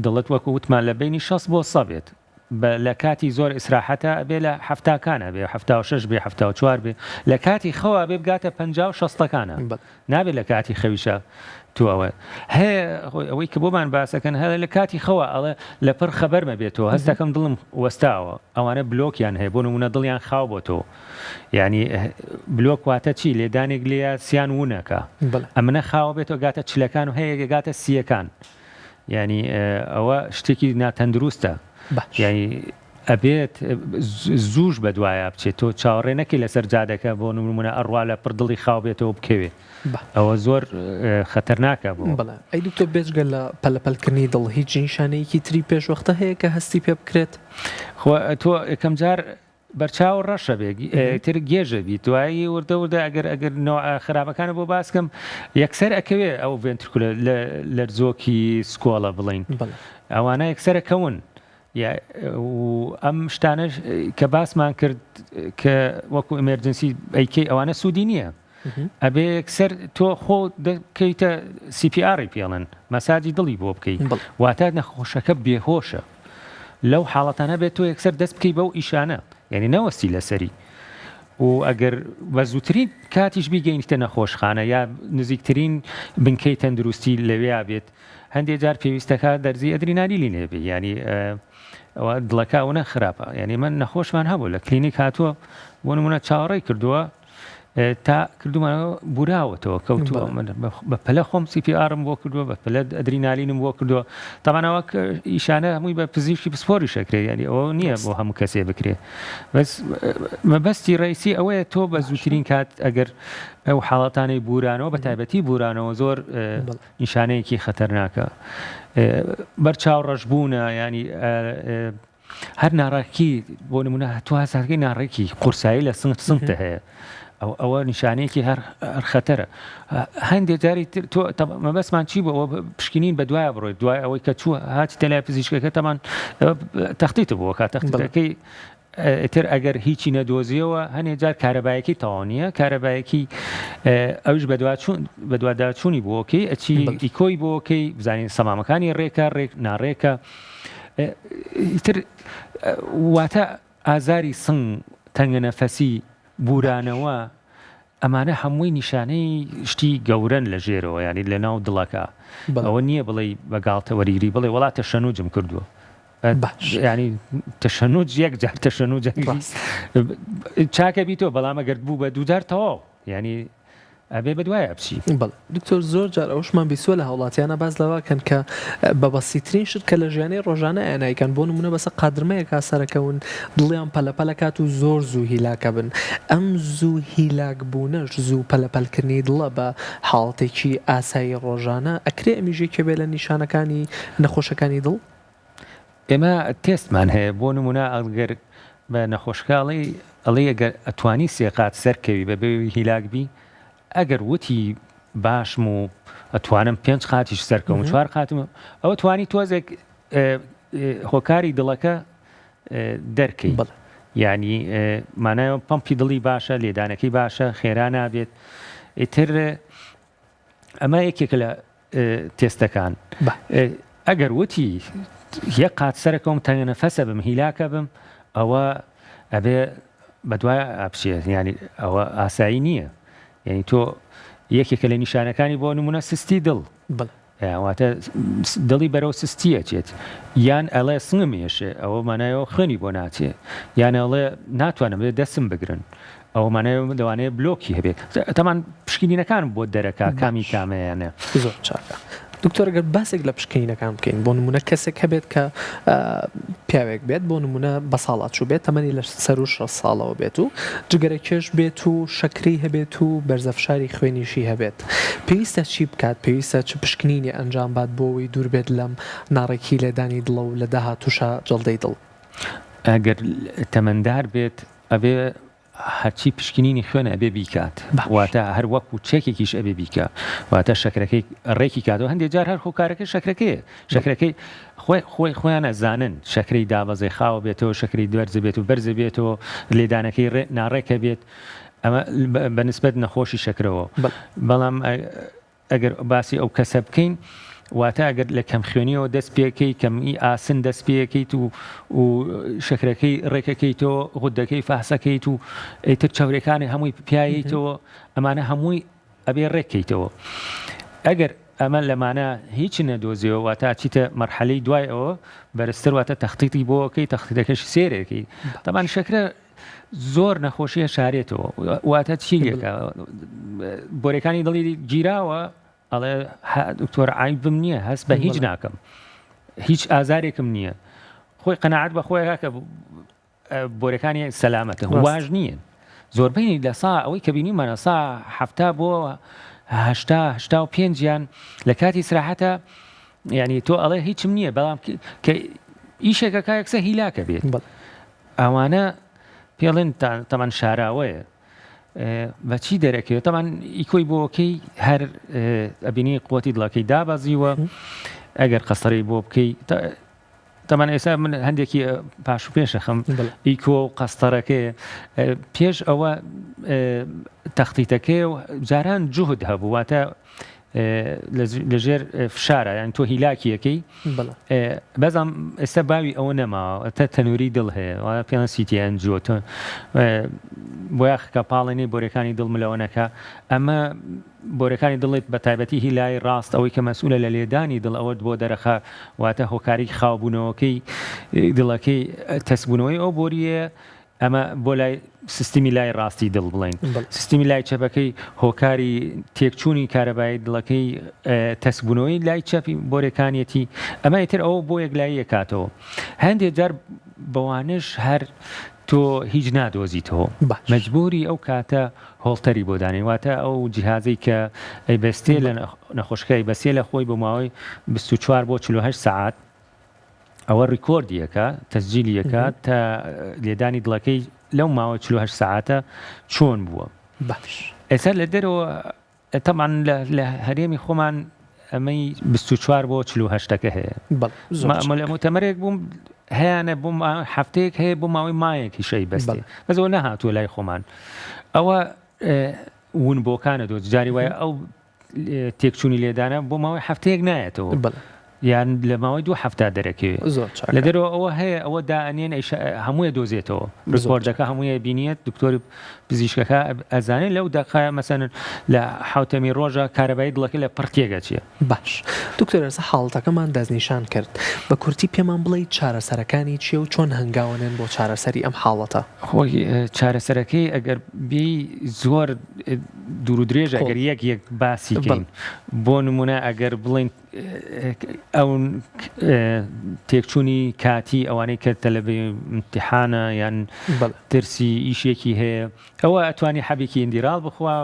دڵت وەکو وتمان لە بینی 6 بۆ 100 بێت لە کاتی زۆر ئیسراحەتە ئەبێ لە هەفتاکانە بێ 76 بێ 74 بێ لە کاتی خەوە بێ بگاتە 50 و 60ەکانە نابێت لە کاتی خەویشە تو ئەوە هەیە ئەوەی کە بۆمان باسەکەن هەر لە کاتی خەوە ئەڵێ لە پڕ خەبەرمە بێتەوە هەستەکەم دڵم وەستاوە ئەوانە بلۆکیان هەیە بۆ نمونە دڵیان خاو بۆ تۆ ینی بلۆک واتە چی لێدانێک لێە سیان وونەکە ئەمنە خاوە بێتەوە گاتە چلەکان و هەیە گاتە سیەکان ینی ئەوە شتێکی ناتەندروستە ینی ئەبێت زووش بە دوایە بچێت تۆ چاوەڕێ نەکەی لەسەر جادەکە بۆ نمونە ئەڕوا لە پڕدڵی خاو بێتەوە بکەوێ ئەوە زۆر خەتەرناکە بۆ بەڵێ ئەی دکتۆر بێجگە لە پەلەپەلکردنی دڵ هیچ نیشانەیەکی تری پێشوەختە هەیە کە هەستی پێ بکرێت تۆ یەکەم جار بەرچاو ڕەشە بێ تر گێژە بیت دوایی وردە ئەگەر خراپەکانە بۆ باسکەم یەکسەر ئەکەوێ ئەو ڤێنترکولە لە زۆکی سکۆڵە بڵین ئەوانە یەکسەرەکەون ئەم شتانە کە باسمان کرد کە وەکو ئەمەرجنسی ئەیکەی ئەوانە سوودی نییە ئەبێ یەکسەر تۆ خۆ دەکەیتە CPR پێڵن مەساجی دڵی بۆ بکەیت واتە نەخۆشەکە بێهۆشە لەو حاڵەتانە بێت تۆ یەکسەر دەست بکەی بەو ئیشانە یعنی نەوەستی لەسەری و ئەگەر بە زووترین کاتیش بیگەینیتە نەخۆشخانە یا نزیکترین بنکەی تەندروستی لەوێ بێت هەندێک جار پێویستەکە دەرزی ئەدرینالیلی لێبێ ینی ئەوە دڵەکە ئەوە نەخراپە یعنی من نەخۆشمان هەبوو لە کلینیک هاتووە بۆ نمونە چاوەڕێی کردووە تا کردومانەوە بوراوەتەوە کەوتووە بە پەلە خۆم CPRم بۆ کردووە بە پەلە ئەدرینالینم بۆ کردووە تاوانەوە ئیشانە هەمووی بە پزیشکی پسپۆری شەکرێ ینی ئەوە نییە بۆ هەموو کەسێ بکرێ بەس مەبەستی ڕئیسی ئەوەیە تۆ بە زووترین کات ئەگەر ئەو حاڵەتانەی بورانەوە بە تایبەتی بورانەوە زۆر نیشانەیەکی خەتەرناکە بەرچاو ڕەشبوونە ینی هەر ناڕێکی بۆ نمونە تو هەساکەی ناڕێکی قورسایی لە سنگتە هەیە ئەوە نیشانەیەکی هەر خەتەرە هەندێک جاری تۆ مەبەستمان چی بۆ ئەوە پشکنین بە دوایە بڕۆیت دوای ئەوەی کە چووە هاتی تەلای پزیشکەکە تەمان تەختیتە بۆ کات تەختەکەی تر ئەگەر هیچی نەدۆزیەوە هەنێک جار کارەبایەکی تەواویە کارەبایەکی ئەوش بە دوواداچوونی بۆکەی ئەچی ئیکۆی بۆکەی بزانین سەمامەکانی ڕێکە ڕێک ناڕێکە تر واتە ئازاری سنگ تەنگە نەفەسی بورانەوە ئەمانە هەمووی نیشانەی شتی گەورن لە ژێرەوە ینی لە ناو دڵەکە ئەوە نییە بڵێ بەگاڵتە وەریگری بڵێ وڵاتە شەنوجم کردووە ینی تەشەنوج یەک جار تەشەنوج چاکە بیتەوە بەڵام ئەگەر بوو بە دووجار تەواو ینی ئەبێ بەدوایە بچی دکتۆر زۆر جار ئەوشمان بیسوە لە هەوڵاتیانە باز لەواکەن کە بە بەسیترین شت کە لە ژیانی ڕۆژانە ئەنایکەن بۆ نمونە بەسە قادرمەیە کاسەرەکەون دڵیان پەلەپەلە کات و زۆر زوو هیلاکە بن ئەم زوو هیلاک بوونەش زوو پەلەپەلکردنی دڵە بە حاڵەتێکی ئاسایی ڕۆژانە ئەکرێ ئەمیژێکە بێ لە نیشانەکانی نەخۆشەکانی دڵ ئێمە تێستمان هەیە بۆ نمونە ئەگەر بە نەخۆشکاڵی ئەڵێ ئەگەر ئەتوانی سێقات سەرکەوی بە بێ هیلاکبی ئەگەر وتی باشم و ئەتوانم 5 قاتیش سەرکەم و 4 قاتم ئەوە توانی تۆزێک هۆکاری دڵەکە دەرکەی ینی مانایە پەمپی دڵی باشە لێدانەکەی باشە خێرا نابێت ئیتر ئەمە یەکێکە لە تێستەکان ئەگەر وتی یەک قات سەرەکەم تەنگە نەفەسە بم هیلاکە بم ئەوە ئەبێ بەدوای ئاپشێت ینی ئەوە ئاسایی نییە یعنی تۆ یەکێکە لە نیشانەکانی بۆ نمونە سستی دڵ واتە دڵی بەرەو سستیە چێت یان ئەڵێ سنگم مێشێ ئەوە مانایەوە خوێنی بۆ ناچێ یان ئەڵێ ناتوانم بێ دەستم بگرن ئەوە مانایە دەوانەیە بلۆکی هەبێت تەمان پشکنینەکان بۆ دەرەکە کامی کامەیانە زۆر چاکە دکتۆر گەر باسێک لە پشکینەکان بکەین بۆ نمونە کەسێک هەبێت کە پیاوێک بێت بۆ نمونە بە ساڵات چوو بێت تەمەنی لە 6 ساڵەوە بێت و جگەرەکێش بێت و شەکری هەبێت و بەرزەفشاری خوێنیشی هەبێت پێویستە چی بکات پێویستە چ پشکنینی ئەنجام بات بۆەوەی دوور بێت لەم ناڕێکی لێدانی دڵە و لە داهاتووشە جەڵدەی دڵ ئەگەر تەمەندار بێت ئەبێ هەرچی پشکنینی خوێنە ئەبێ بیکات واتە هەر وەکو چێکێکیش ئەبێ بیکە واتە شەکرەکەی ڕێکی کاتەوە هەندێک جار هەر خۆکارەکەی شەکرەکەی خۆیان ئەزانن شەکرەی دابەزەی خاوە بێتەوە شەکری دوەرزە بێت و بەرزە بێتەوە لێدانەکەی ناڕێکە بێت ئەمە بەنسبەت نەخۆشی شەکرەوە بەڵام ئەگەر باسی ئەو کەسە بکەین واتە ئەگەر لە کەم خوێنیەوە دەست پێەکەی کەمی ئاسن دەست پێەکەیت و شەکرەکەی ڕێکەکەیتەوە غودەکەی فاسەکەیت و ئیتر چاورەکانی هەمووی پیاییتەوە ئەمانە هەمووی ئەبێ ڕێکەیتەوە ئەگەر ئەمە لەمانە هیچ نەدۆزیەوە واتە چیتە مەرحەلەی دوای ئەوە بەرزتر واتە تەختیتی بۆەکەی تەختیتەکەش سێرێکی تەمان شەکرە زۆر نەخۆشیە شارێتەوە واتە چیلێکە بۆرەکانی دڵی گیراوە ئەڵێ دکتۆر عیبم نییە هەست بە هیچ ناکەم هیچ ئازارێکم نییە خۆی قەناعەت بە خۆی کە بۆرەکانی سەلامەتە واژ نییە زۆربەی لە سا ئەوەی کە بینیمانە سا 70 بۆ 85 یان لە کاتی سراحەتە یعنی تۆ ئەڵێ هیچم نییە بەڵام کە ئیشێکە کایەکسە هیلاکە بێت ئەوانە پێڵێن تەمان شاراوەیە بەچی دەرەکەوێت تەمان ئیکۆی بۆکەی هەر ئەبینی قوتی دڵەکەی دابەزیوە ئەگەر قەسەری بۆ بکەی تەمان ئێستا من هەندێکی پاش و پێشەخەم ئیکۆ و قەستەرەکەی پێش ئەوە تەختیتەکەی و جاران جوهد هەبوو واتە لەژێر فشارە یان تۆ هیلاکیەکەی بەزم ئێستا باوی ئەوە نەماوە تا تەنووری دڵ هەیە پێڵەن سیتیان جوۆتە بۆ کە پاڵێنی بۆرەکانی دڵ ملەوەنەکە ئەمە بۆرەکانی دڵێت بە تایبەتی هیلای ڕاست ئەوەی کە مەسئولە لە لێدانی دڵ ئەوە بۆ دەرەخە واتە هۆکاری خاوبوونەوەکەی دڵەکەی تەسبوونەوەی ئەو بۆریە ئەمە بۆ لای سیستمی لای ڕاستی دڵ بڵین سیستمی لای چەپەکەی هۆکاری تێکچوونی کارەبایی دڵەکەی تەسبوونەوەی لای چەپی بۆرەکانیەتی ئەمە ئیتر ئەوە بۆ یەکلایی کاتەوە هەندێک جار بەوانش هەر تۆ هیچ نادۆزیتەوە مەجبوری ئەو کاتە هۆڵتەری بۆ دانێ واتە ئەو جیهازەی کە بەستێ لە نەخۆشەکەی بەسێ لە خۆی بۆ ماوەی 24 بۆ 48 ساعات ئەوە ڕیکۆردیەکە تەسجیلیەکە تا لێدانی دڵەکەی لەو ماوە 48 ساعاتە چۆن بووە ئێستا لە دەرەوە تەمان لە هەرێمی خۆمان ئەمەی 24 بۆ 48ەکە هەیە مؤتەمەرێک بووم هەیەە بووم هەفتەیەک هەیە بۆ ماوەی مایەکی شەی بەستێ بەزەوە نەهاتووە لای خۆمان ئەوە ونبۆکانە دۆ جاری وایە ئەو تێکچوونی لێدانە بۆ ماوەی هەفتەیەک نایەتەوە یان لە ماوەی 2 هەفتە دەرەکەوێت زۆر لە دەرەوە ئەوە هەیە ئەوە دائەنێن هەموویە دۆزێتەوە ڕکۆردەکە هەموویە بینیت دکتۆری پزیشکەکە ئەزانێت لەو دقایە مەسەن لە حوتەمی ڕۆژە کارەبایی دڵەکە لە پڕتێگە چیە باش دکتۆر ئێستا حاڵەتەکەمان دەستنیشان کرد بە کورتی پێمان بڵێ چارەسەرەکانی چیە و چۆن هەنگاوانێن بۆ چارەسەری ئەم حاڵەتە خۆی چارەسەرەکەی ئەگەر بێ زۆر دوور و درێژ ئەگەر یەک باسی بکەین بۆ نمونە ئەگەر بڵین ئەو تێکچوونی کاتی ئەوانەی کە تەلەبێ امتحانە یان ترسی ئیشێکی هەیە ئەوە ئەتوانی حەبێکی ئیندیراڵ بخوا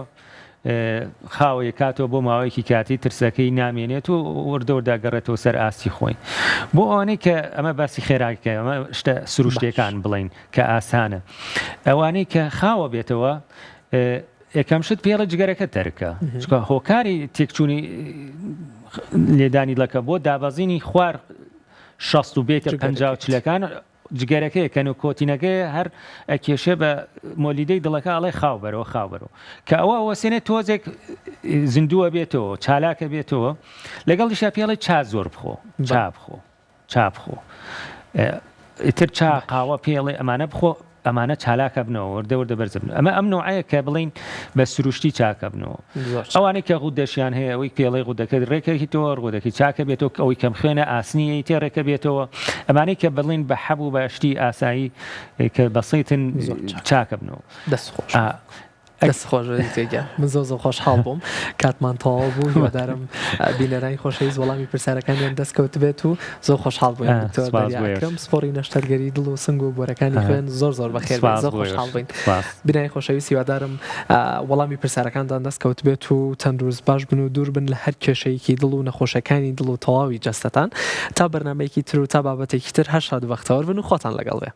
خاوەیە کاتەوە بۆ ماوەیەکی کاتی ترسەکەی نامێنێت و وردەورداگەڕێتەوە سەر ئاستی خۆی بۆ ئەوانەی کە ئەمە باسی خێراکە ئەمە شتە سروشتەکان بڵین کە ئاسانە ئەوانەی کە خاوە بێتەوە یەکەم شت پێڵە جگەرەکە تەرکە چکە هۆکاری تێکچوونی لێدانی دڵەکە بۆ دابەزینی خوار 60 و بێتە 50 چلەکان جگەرەکەی کەن و کۆتینەکەی هەر ئەکێشێ بە مۆلیدەی دڵەکە ئەڵێ خاوبەرەوە کە ئەوە وەسێنێت تۆزێک زیندووە بێتەوە چالاکە بێتەوە لەگەڵیشا پێڵێ چا زۆر بخۆ چا بخۆ ئیتر چا قاوە پێڵێ ئەمانە بخۆ ئەمانە چالاکە بنەوە وردە بەرزبن ئەمە ئەم نوعەیە کە بڵین بە سروشتی چاکە بنەوە ئەوانەی کە غودەشیان هەیە ئەوەی پێڵەی غودەکە ڕێکێکی تۆ ڕودەکەی چاکە بێتەوە ئەوەی کەم خوێنە ئاسنیە تێ ڕێکە بێتەوە ئەمانەی کە بڵین بە حەبوو بەشتی ئاسایی کە بەسیتن چاکە بنەوە دەست خۆشێگە من زۆ خۆشحاڵ بووم کاتمان تەواو بوو هیوادارم بینەرانی خۆشەویست وەڵامی پرسیارەکانیان دەستکەوت بێت و زۆر خۆشحاڵ بووین دکتۆر سپۆڕی نەشتەرگەری دڵ و سنگ و بۆرەکانی خوێن زۆر بەخێر زۆر خۆشحاڵ بووین بینایی خۆشەویست هیوادارم وەڵامی پرسیارەکانتان دەستکەوت بێت و چەند ڕۆژ باش بن و دوور بن لە هەر کێشەیەکی دڵ و نەخۆشەکانی دڵ و تەواوی جەستەتان تا بەرنامەیەکی تر و تا بابەتێکی تر هەر شاد و بەختەوەر بن و خۆتان لەگەڵ بێ